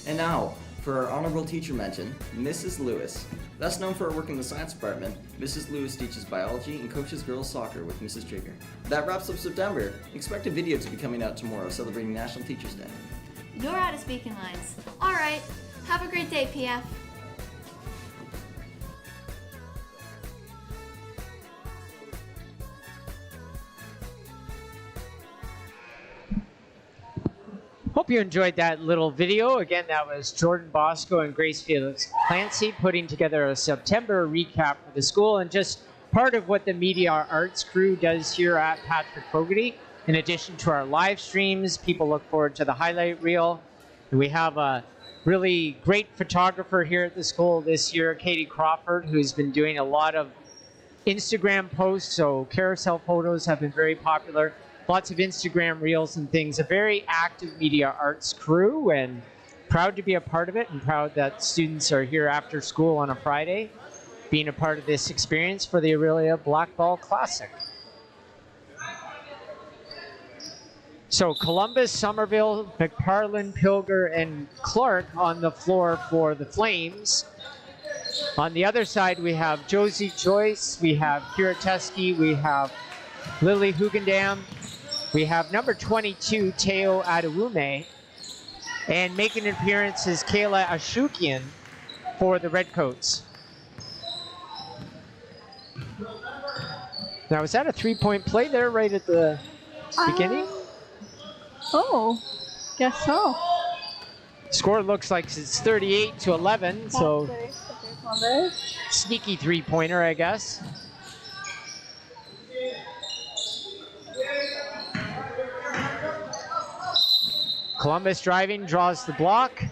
Speaker 4: And now, for our honorable teacher mention, Mrs. Lewis. Best known for her work in the science department, Mrs. Lewis teaches biology and coaches girls soccer with Mrs. Trigger. That wraps up September. Expect a video to be coming out tomorrow celebrating National Teachers Day.
Speaker 3: You're out of speaking lines. All right, have a great day, PF.
Speaker 1: Hope you enjoyed that little video. Again, that was Jordan Bosco and Grace Felix Clancy putting together a September recap for the school, and just part of what the media arts crew does here at Patrick Fogarty. In addition to our live streams, people look forward to the highlight reel. We have a really great photographer here at the school this year, Katie Crawford, who's been doing a lot of Instagram posts, so carousel photos have been very popular. Lots of Instagram reels and things. A very active media arts crew, and proud to be a part of it, and proud that students are here after school on a Friday being a part of this experience for the Orillia Blackball Classic. So Columbus, Somerville, McParland, Pilger, and Clark on the floor for the Flames. On the other side, we have Josie Joyce, we have Kira Teskey, we have Lily Hugendam, we have number 22, Teo Adewume, and making an appearance is Kayla Ashukian for the Redcoats. Now, was that a three-point play there right at the beginning?
Speaker 2: Oh, guess so.
Speaker 1: Score looks like it's 38-11, so sneaky three-pointer, I guess. Columbus driving, draws the block.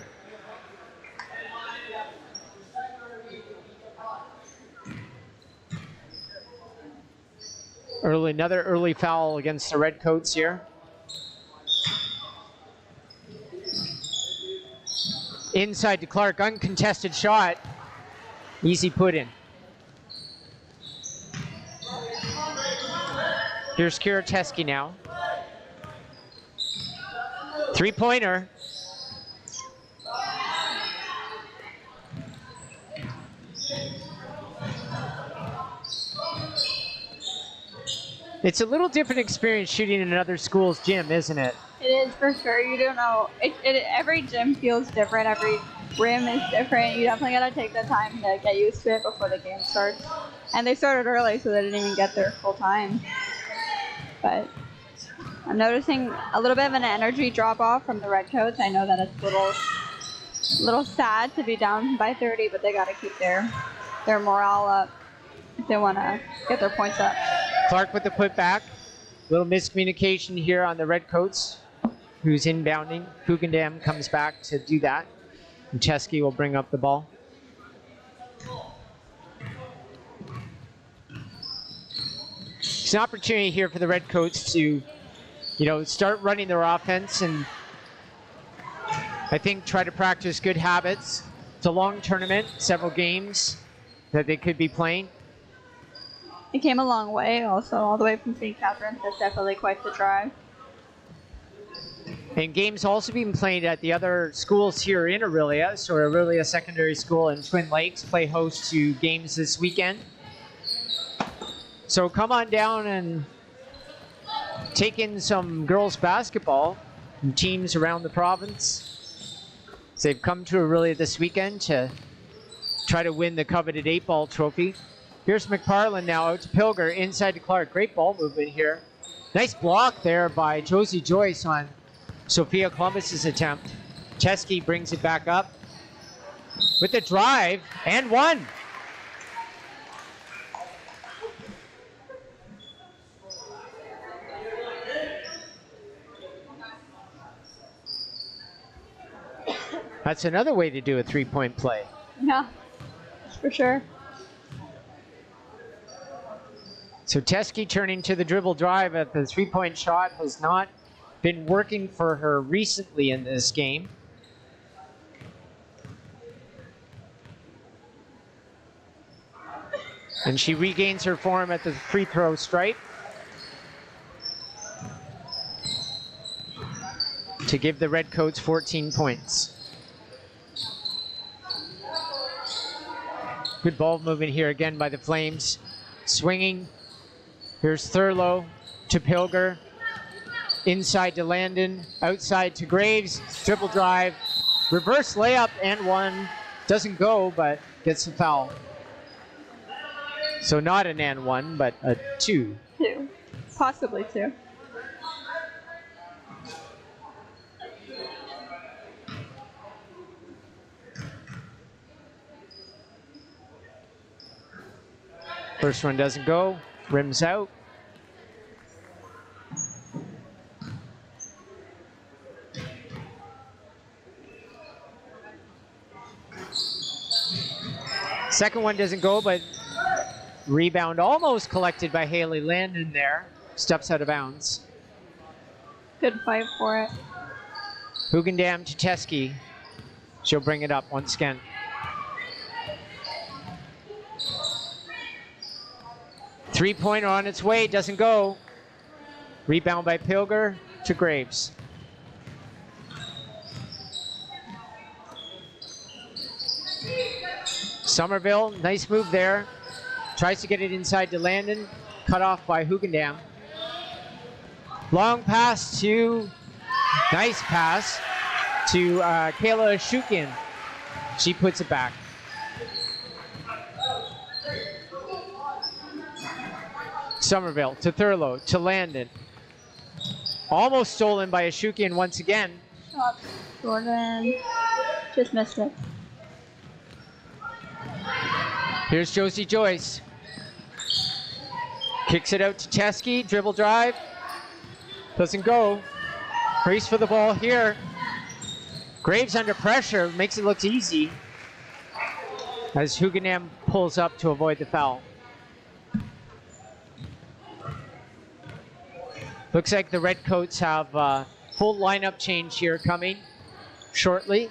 Speaker 1: Another early foul against the Redcoats here. Inside to Clark, uncontested shot. Easy put in. Here's Kira Teskey now. Three-pointer. It's a little different experience shooting in another school's gym, isn't it?
Speaker 2: It is for sure. You don't know. Every gym feels different. Every rim is different. You definitely gotta take the time to get used to it before the game starts. And they started early, so they didn't even get there full time. But I'm noticing a little bit of an energy drop off from the Redcoats. I know that it's a little sad to be down by 30, but they gotta keep their morale up if they want to get their points up.
Speaker 1: Clark with the putback. Little miscommunication here on the Redcoats, who's inbounding. Hugendam comes back to do that. And Chesky will bring up the ball. It's an opportunity here for the Redcoats to, start running their offense and I think try to practice good habits. It's a long tournament, several games that they could be playing.
Speaker 2: It came a long way, also, all the way from St. Catharines. That's definitely quite the drive.
Speaker 1: And games also being played at the other schools here in Orillia. So Orillia Secondary School and Twin Lakes play host to games this weekend. So come on down and take in some girls basketball from teams around the province. So they've come to Orillia this weekend to try to win the coveted 8-ball trophy. Here's McParland now out to Pilger, inside to Clark. Great ball movement here. Nice block there by Josie Joyce on Sophia Columbus's attempt. Chesky brings it back up with the drive and one. That's another way to do a three-point play.
Speaker 2: Yeah, for sure.
Speaker 1: So Teskey turning to the dribble drive at the three-point shot has not been working for her recently in this game. And she regains her form at the free throw stripe to give the Redcoats 14 points. Good ball movement here again by the Flames. Swinging. Here's Thurlow to Pilger. Inside to Landon. Outside to Graves. Dribble drive. Reverse layup and one. Doesn't go, but gets a foul. So not an and one, but a two.
Speaker 2: Two. Possibly two.
Speaker 1: First one doesn't go. Rims out. Second one doesn't go, but rebound almost collected by Haley Landon there. Steps out of bounds.
Speaker 2: Good fight for it.
Speaker 1: Hugendam to Teskey. She'll bring it up once again. Three-pointer on its way, doesn't go. Rebound by Pilger to Graves. Somerville, nice move there. Tries to get it inside to Landon. Cut off by Hugendam. Long pass to, nice pass to Kayla Shukin. She puts it back. Somerville to Thurlow to Landon. Almost stolen by Ashukian once again.
Speaker 2: Shot. Jordan just missed it.
Speaker 1: Here's Josie Joyce. Kicks it out to Teskey. Dribble drive. Doesn't go. Race for the ball here. Graves under pressure. Makes it look easy as Hugendam pulls up to avoid the foul. Looks like the Redcoats have a full lineup change here coming shortly.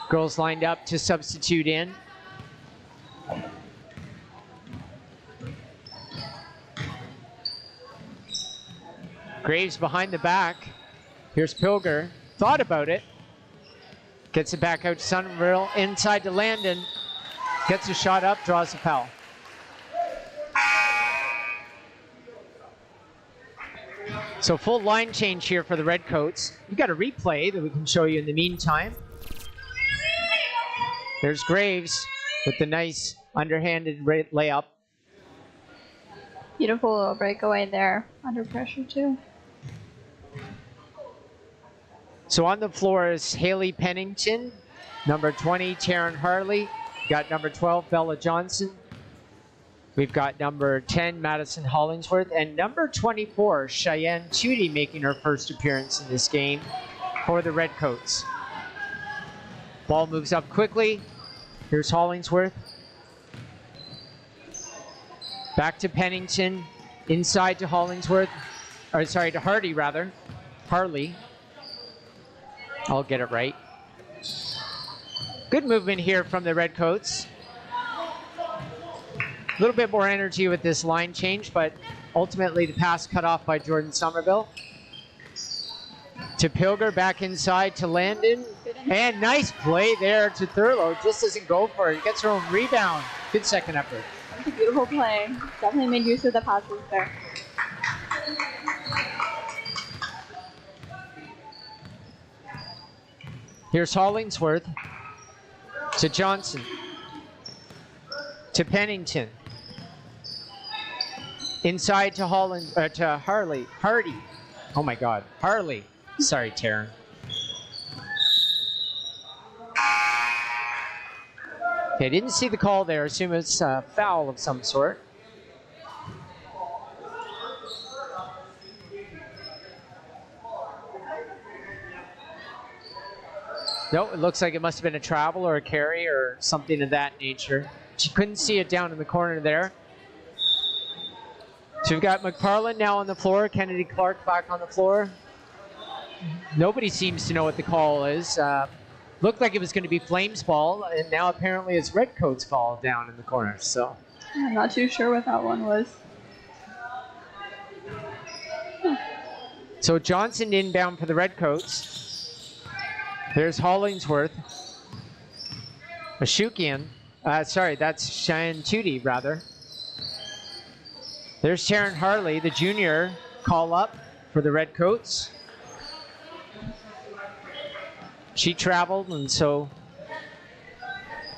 Speaker 1: Girls lined up to substitute in. Graves behind the back. Here's Pilger. Thought about it. Gets it back out to Somerville. Inside to Landon. Gets a shot up, draws a foul. So full line change here for the Redcoats. We've got a replay that we can show you in the meantime. There's Graves with the nice underhanded layup.
Speaker 2: Beautiful little breakaway there. Under pressure, too.
Speaker 1: So on the floor is Haley Pennington, number 20, Taryn Harley. Got number 12, Bella Johnson. We've got number 10, Madison Hollingsworth, and number 24, Cheyenne Tootie, making her first appearance in this game for the Redcoats. Ball moves up quickly. Here's Hollingsworth. Back to Pennington. Inside to Hollingsworth. Or sorry, to Hardy, rather. Harley. I'll get it right. Good movement here from the Redcoats. A little bit more energy with this line change, but ultimately the pass cut off by Jordan Somerville. To Pilger, back inside to Landon. And nice play there to Thurlow. Just doesn't go for it. Gets her own rebound. Good second effort.
Speaker 2: That's a beautiful play. Definitely made use of the passes there.
Speaker 1: Here's Hollingsworth to Johnson. To Pennington. Inside to Harley. Hardy. Oh my God. Harley. Sorry, Taryn. Okay, didn't see the call there. Assume it's a foul of some sort. No, it looks like it must have been a travel or a carry or something of that nature. She couldn't see it down in the corner there. So we've got McParland now on the floor. Kennedy Clark back on the floor. Nobody seems to know what the call is. Looked like it was going to be Flames ball, and now apparently it's Redcoats ball down in the corner. So
Speaker 2: I'm not too sure what that one was.
Speaker 1: So Johnson inbound for the Redcoats. There's Hollingsworth. Ashukian. Sorry, that's Cheyenne Tootie, rather. There's Taryn Harley, the junior, call up for the Redcoats. She traveled, and so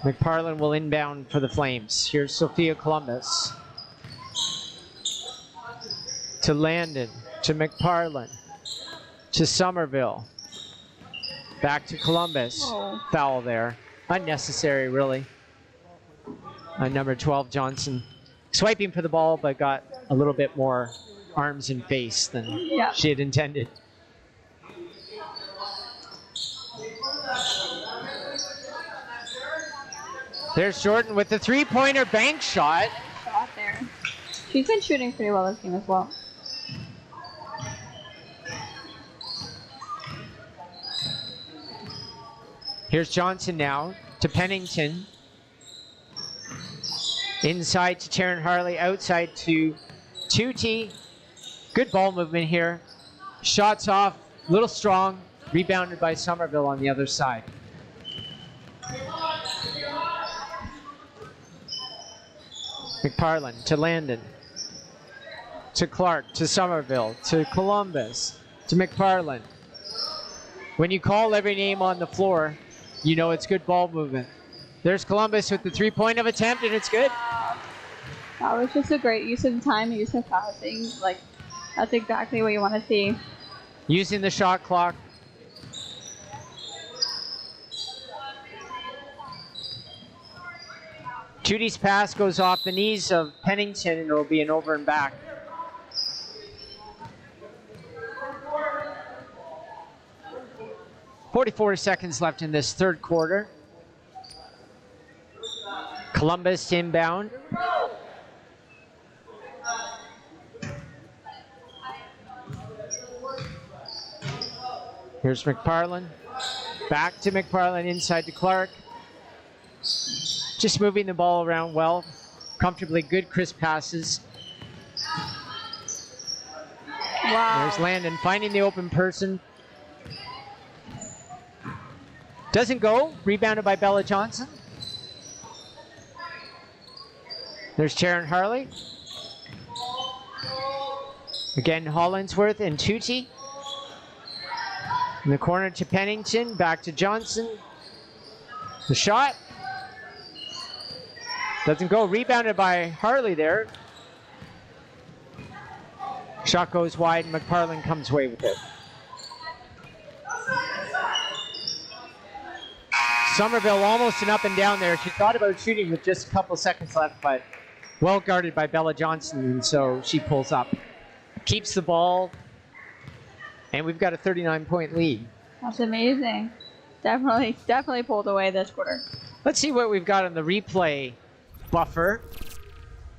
Speaker 1: McParland will inbound for the Flames. Here's Sophia Columbus. To Landon, to McParland, to Somerville. Back to Columbus.
Speaker 2: Oh.
Speaker 1: Foul there. Unnecessary, really. Number 12, Johnson. Swiping for the ball, but got a little bit more arms and face than she had intended. There's Jordan with the three-pointer bank shot.
Speaker 2: Shot there. She's been shooting pretty well this game as well.
Speaker 1: Here's Johnson now to Pennington. Inside to Taryn Harley, outside to Tootie. Good ball movement here. Shots off, a little strong. Rebounded by Somerville on the other side. McParland to Landon. To Clark, to Somerville, to Columbus, to McParland. When you call every name on the floor, you know it's good ball movement. There's Columbus with the three-point of attempt, and it's good.
Speaker 2: That was just a great use of time, use of passing. Like, that's exactly what you want to see.
Speaker 1: Using the shot clock. Tootie's pass goes off the knees of Pennington, and it'll be an over and back. .44 seconds left in this third quarter. Columbus inbound. Here's McParland. Back to McParland, inside to Clark. Just moving the ball around well. Comfortably, good crisp passes.
Speaker 2: Wow.
Speaker 1: There's Landon finding the open person. Doesn't go. Rebounded by Bella Johnson. There's Taryn Harley. Again, Hollingsworth and Tootie. In the corner to Pennington. Back to Johnson. The shot. Doesn't go. Rebounded by Harley there. Shot goes wide, and McParlin comes away with it. Somerville almost an up and down there. She thought about shooting with just a couple seconds left, but well guarded by Bella Johnson, and so she pulls up. Keeps the ball, and we've got a 39-point lead.
Speaker 2: That's amazing. Definitely pulled away this quarter.
Speaker 1: Let's see what we've got on the replay buffer.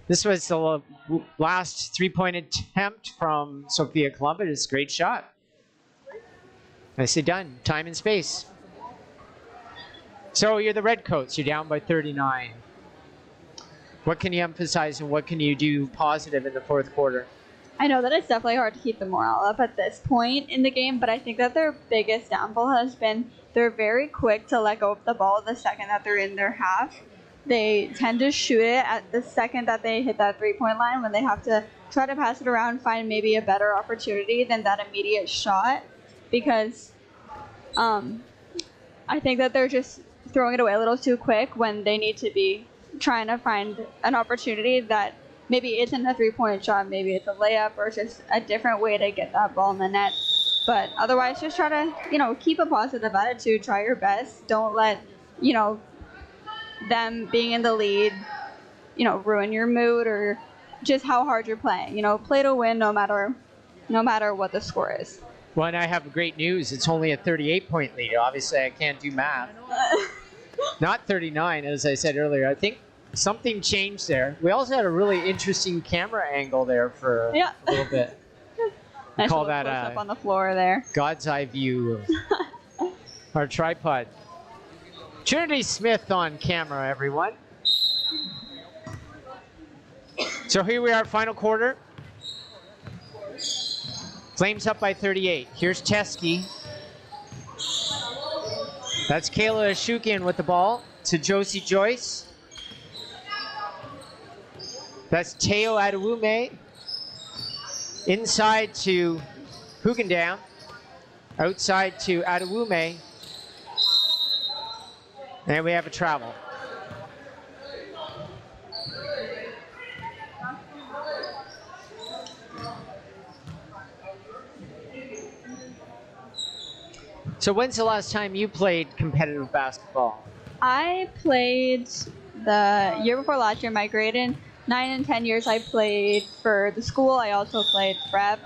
Speaker 1: This was the last three-point attempt from Sophia Columbus. Great shot. Nicely done. Time and space. So you're the Redcoats. You're down by 39. What can you emphasize and what can you do positive in the fourth quarter?
Speaker 2: I know that it's definitely hard to keep the morale up at this point in the game, but I think that their biggest downfall has been they're very quick to let go of the ball the second that they're in their half. They tend to shoot it at the second that they hit that three-point line when they have to try to pass it around, find maybe a better opportunity than that immediate shot, because I think that they're just throwing it away a little too quick when they need to be trying to find an opportunity that maybe isn't a three-point shot, maybe it's a layup or just a different way to get that ball in the net. But otherwise, just try to, keep a positive attitude, try your best. Don't let, them being in the lead, ruin your mood or just how hard you're playing. Play to win no matter what the score is.
Speaker 1: Well, and I have great news. It's only a 38-point lead. Obviously, I can't do math. Not 39, as I said earlier. I think something changed there. We also had a really interesting camera angle there for a little bit.
Speaker 2: Nice
Speaker 1: call
Speaker 2: little
Speaker 1: that
Speaker 2: close-up on the floor there.
Speaker 1: God's eye view of our tripod. Trinity Smith on camera, everyone. So here we are, final quarter. Flames up by 38. Here's Teskey. That's Kayla Shukin with the ball to Josie Joyce. That's Teo Adewume. Inside to Hugendam. Outside to Adewume. And we have a travel. So when's the last time you played competitive basketball?
Speaker 2: I played the year before last year, my grade in 9 and 10 years I played for the school. I also played prep.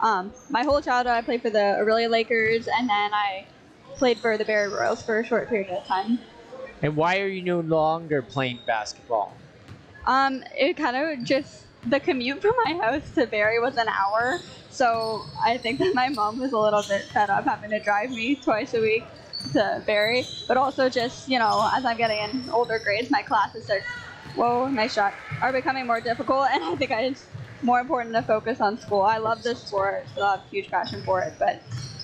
Speaker 2: My whole childhood I played for the Orillia Lakers, and then I played for the Barrie Royals for a short period of time.
Speaker 1: And why are you no longer playing basketball?
Speaker 2: It kind of just, the commute from my house to Barrie was an hour, so I think that my mom was a little bit fed up having to drive me twice a week to Barrie, but also just, as I'm getting in older grades, my classes are becoming more difficult, and I think it's more important to focus on school. I love this sport, so I have a huge passion for it, but,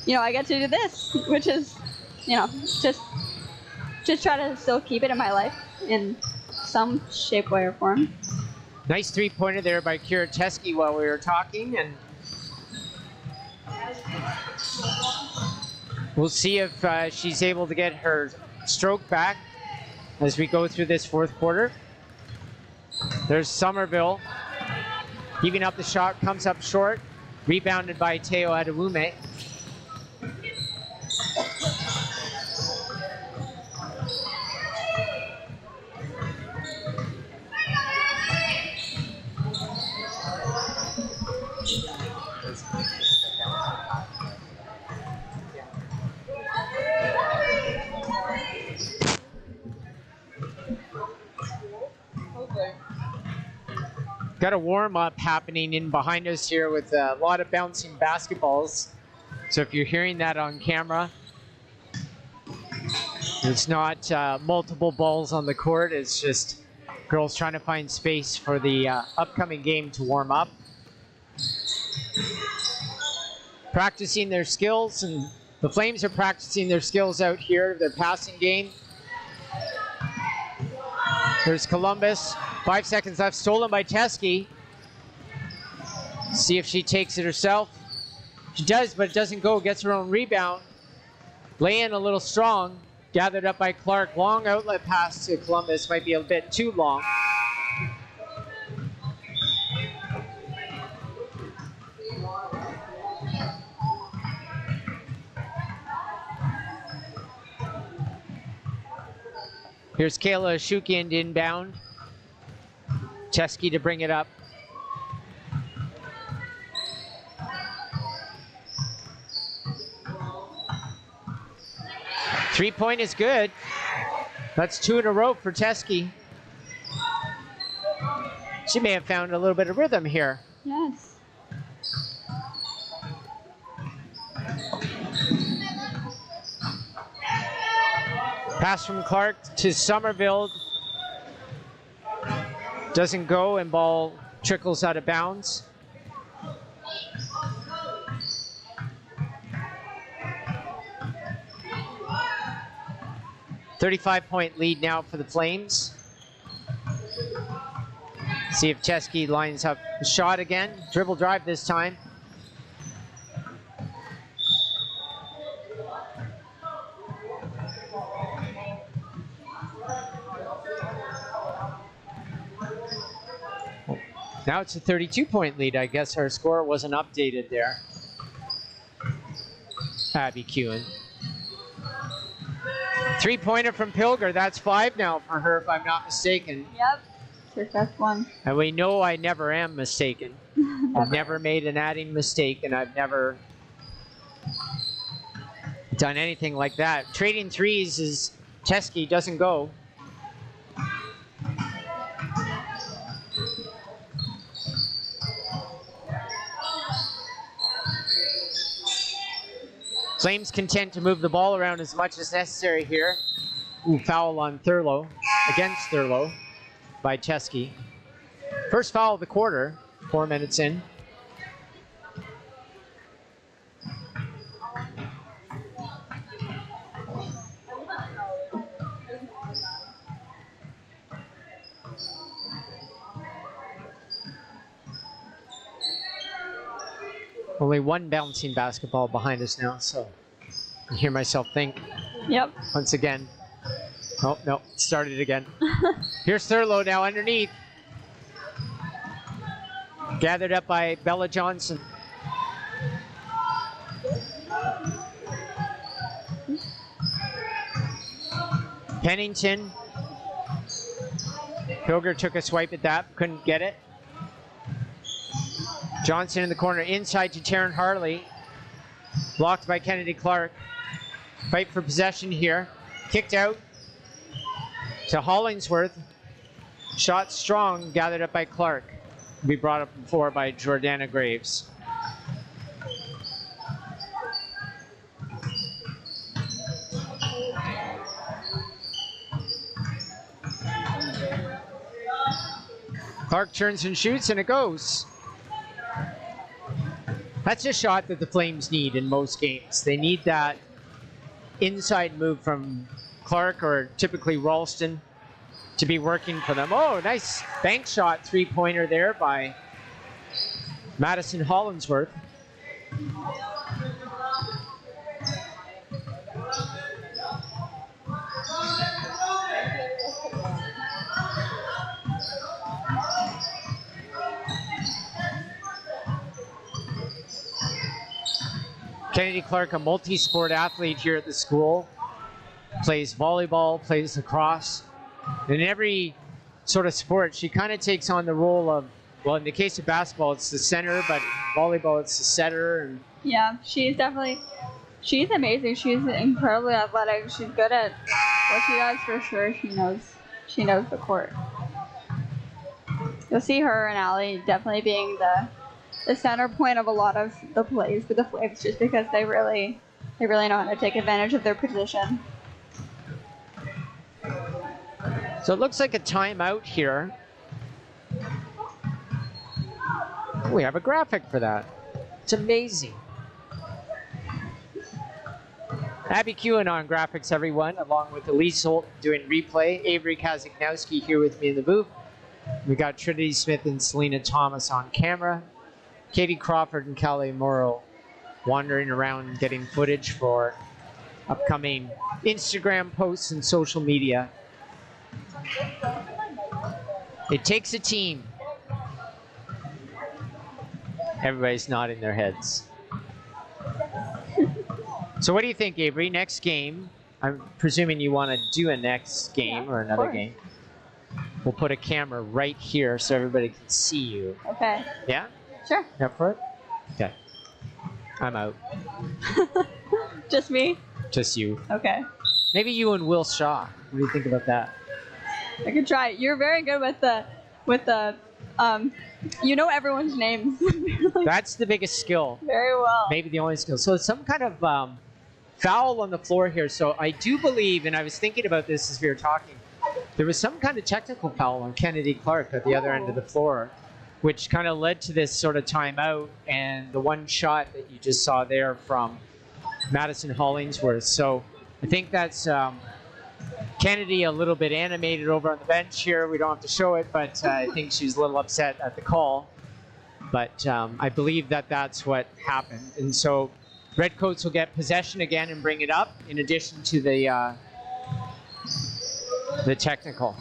Speaker 2: I get to do this, which is, just try to still keep it in my life in some shape, way, or form.
Speaker 1: Nice three-pointer there by Kira Teskey while we were talking, and we'll see if she's able to get her stroke back as we go through this fourth quarter. There's Somerville. Even up the shot, comes up short. Rebounded by Teo Adewume. Got a warm-up happening in behind us here with a lot of bouncing basketballs. So if you're hearing that on camera, it's not multiple balls on the court. It's just girls trying to find space for the upcoming game to warm up. Practicing their skills, and the Flames are practicing their skills out here, their passing game. There's Columbus. 5 seconds left, stolen by Teskey. See if she takes it herself. She does, but it doesn't go, gets her own rebound. Lay in a little strong, gathered up by Clark. Long outlet pass to Columbus, might be a bit too long. Here's Kayla Shukian inbound. Chesky to bring it up. Three-point is good. That's 2 in a row for Chesky. She may have found a little bit of rhythm here.
Speaker 2: Yes.
Speaker 1: Pass from Clark to Somerville. Doesn't go, and ball trickles out of bounds. .35-point lead now for the Flames. See if Chesky lines up the shot again. Dribble drive this time. Now it's a 32-point lead. I guess our score wasn't updated there. Abby Kewen. Three-pointer from Pilger. That's 5 now for her, if I'm not mistaken.
Speaker 2: Yep. Success one.
Speaker 1: And we know I never am mistaken. I've never made an adding mistake, and I've never done anything like that. Trading threes is Chesky doesn't go. Flames content to move the ball around as much as necessary here. Ooh, foul on Thurlow, against Thurlow by Chesky. First foul of the quarter, 4 minutes in. Only one bouncing basketball behind us now, so I hear myself think.
Speaker 2: Yep.
Speaker 1: Once again. Oh, no, started again. Here's Thurlow now underneath. Gathered up by Bella Johnson. Pennington. Pilger took a swipe at that, couldn't get it. Johnson in the corner, inside to Taryn Harley. Blocked by Kennedy Clark. Fight for possession here. Kicked out to Hollingsworth. Shot strong, gathered up by Clark. Be brought up before by Jordana Graves. Clark turns and shoots, and it goes. That's a shot that the Flames need in most games. They need that inside move from Clark or typically Ralston to be working for them. Oh, nice bank shot three-pointer there by Madison Hollingsworth. Kennedy Clark, a multi-sport athlete here at the school, plays volleyball, plays lacrosse. In every sort of sport, she kind of takes on the role of, well, in the case of basketball, it's the center, but volleyball, it's the setter. And
Speaker 2: yeah, she's amazing. She's incredibly athletic. She's good at what she does for sure. She knows the court. You'll see her and Allie definitely being the center point of a lot of the plays for the Flames, just because they really know how to take advantage of their position.
Speaker 1: So it looks like a timeout here. We have a graphic for that. It's amazing. Abby Kewen on graphics, everyone, along with Elise Holt doing replay. Avery Kazagnowski here with me in the booth. We got Trinity Smith and Selena Thomas on camera. Katie Crawford and Callie Morrow wandering around getting footage for upcoming Instagram posts and social media. It takes a team. Everybody's nodding their heads. So what do you think, Avery? Next game, I'm presuming you want to do a next game
Speaker 2: Yeah,
Speaker 1: or
Speaker 2: of
Speaker 1: another
Speaker 2: course.
Speaker 1: game. We'll put a camera right here so everybody can see you.
Speaker 2: Okay.
Speaker 1: Yeah?
Speaker 2: Sure.
Speaker 1: You up for it? Okay. I'm out.
Speaker 2: Just me?
Speaker 1: Just you.
Speaker 2: Okay.
Speaker 1: Maybe you and Will Shaw. What do you think about that?
Speaker 2: I could try. You're very good with the you know everyone's names.
Speaker 1: That's the biggest skill.
Speaker 2: Very well.
Speaker 1: Maybe the only skill. So it's some kind of foul on the floor here. So I do believe, and I was thinking about this as we were talking, there was some kind of technical foul on Kennedy Clark at the other end of the floor, which kind of led to this sort of timeout and the one shot that you just saw there from Madison Hollingsworth. So I think that's Kennedy a little bit animated over on the bench here. We don't have to show it, but I think she's a little upset at the call. But I believe that that's what happened. And so Redcoats will get possession again and bring it up in addition to the technical.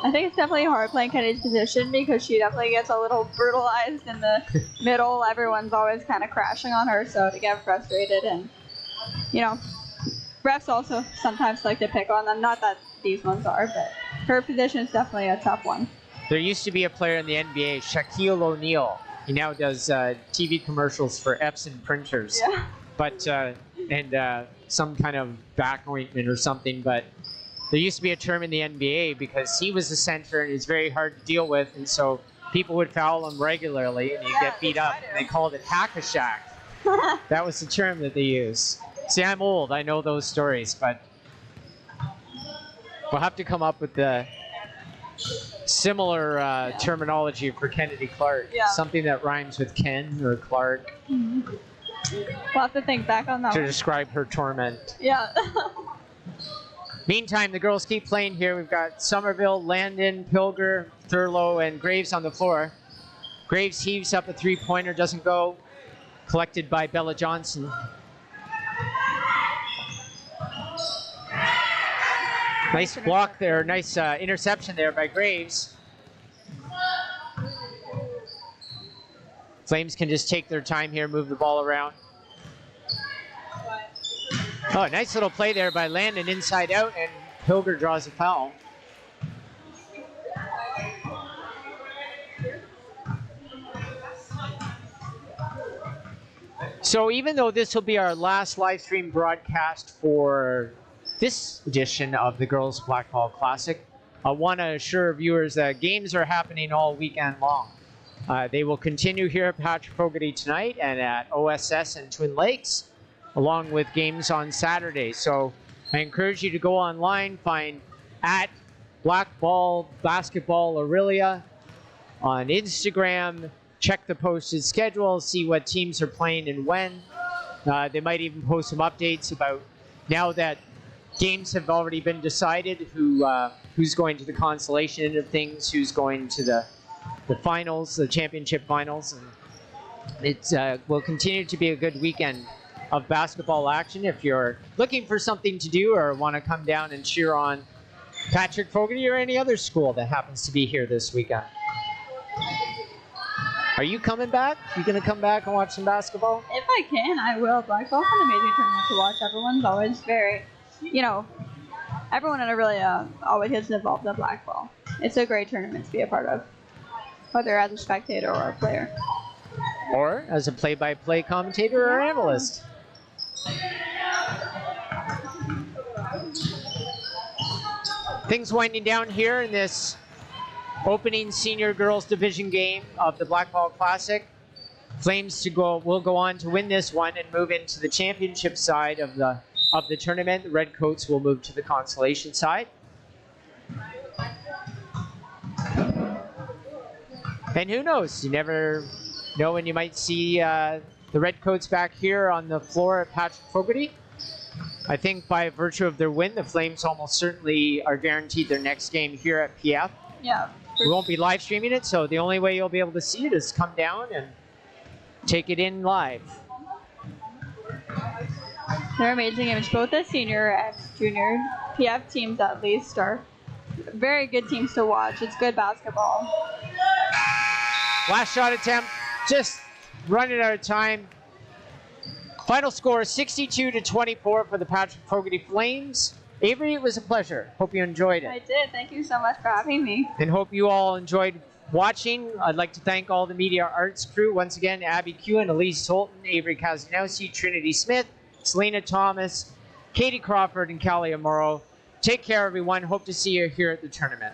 Speaker 2: I think it's definitely hard playing Kennedy's position because she definitely gets a little brutalized in the middle. Everyone's always kind of crashing on her, so to get frustrated and, you know, refs also sometimes like to pick on them. Not that these ones are, but her position is definitely a tough one.
Speaker 1: There used to be a player in the NBA, Shaquille O'Neal. He now does TV commercials for Epson printers.
Speaker 2: Yeah.
Speaker 1: But and some kind of back ointment or something. But there used to be a term in the NBA because he was a center and he's very hard to deal with, and so people would foul him regularly and he'd get beat up. They called it hack-a-shack. That was the term that they used. See, I'm old. I know those stories, but we'll have to come up with the similar terminology for Kennedy Clark.
Speaker 2: Yeah.
Speaker 1: Something that rhymes with Ken or Clark
Speaker 2: We'll have to think back on that
Speaker 1: to
Speaker 2: one.
Speaker 1: describe her torment.
Speaker 2: Yeah.
Speaker 1: Meantime, the girls keep playing here. We've got Somerville, Landon, Pilger, Thurlow, and Graves on the floor. Graves heaves up a three-pointer, doesn't go. Collected by Bella Johnson. Nice block there, nice interception there by Graves. Flames can just take their time here, move the ball around. Oh, nice little play there by Landon inside out, and Pilger draws a foul. So even though this will be our last live stream broadcast for this edition of the Girls Blackball Classic, I want to assure viewers that games are happening all weekend long. They will continue here at Patrick Fogarty tonight and at OSS and Twin Lakes, along with games on Saturday. So I encourage you to go online, find at Blackball Basketball Orillia on Instagram, check the posted schedule, see what teams are playing and when. They might even post some updates about, now that games have already been decided, who's going to the consolation end of things, who's going to the finals, the championship finals. And it will continue to be a good weekend of basketball action. If you're looking for something to do or want to come down and cheer on Patrick Fogarty or any other school that happens to be here this weekend. Are you coming back? You going to come back and watch some basketball?
Speaker 2: If I can, I will. Blackball's an amazing tournament to watch. Everyone's always very, you know, everyone in Orillia always gets involved in Blackball. It's a great tournament to be a part of, whether as a spectator or a player.
Speaker 1: Or as a play-by-play commentator or analyst. Things winding down here in this opening senior girls division game of the Blackball Classic. Flames will go on to win this one and move into the championship side of the tournament. The Redcoats will move to the consolation side. And who knows? You never know when you might see the Redcoats back here on the floor at Patrick Fogarty. I think by virtue of their win, the Flames almost certainly are guaranteed their next game here at PF.
Speaker 2: Yeah.
Speaker 1: We won't be live streaming it, so the only way you'll be able to see it is come down and take it in live.
Speaker 2: They're amazing games. Both the senior and junior PF teams, at least, are very good teams to watch. It's good basketball.
Speaker 1: Last shot attempt, just running out of time. Final score 62-24 for the Patrick Fogarty Flames. Avery, it was a pleasure. Hope you enjoyed it.
Speaker 2: I did. Thank you so much for having me.
Speaker 1: And hope you all enjoyed watching. I'd like to thank all the media arts crew. Once again, Abby Kuhn, Elise Holton, Avery Kazanowski, Trinity Smith, Selena Thomas, Katie Crawford, and Callie Amaro. Take care, everyone. Hope to see you here at the tournament.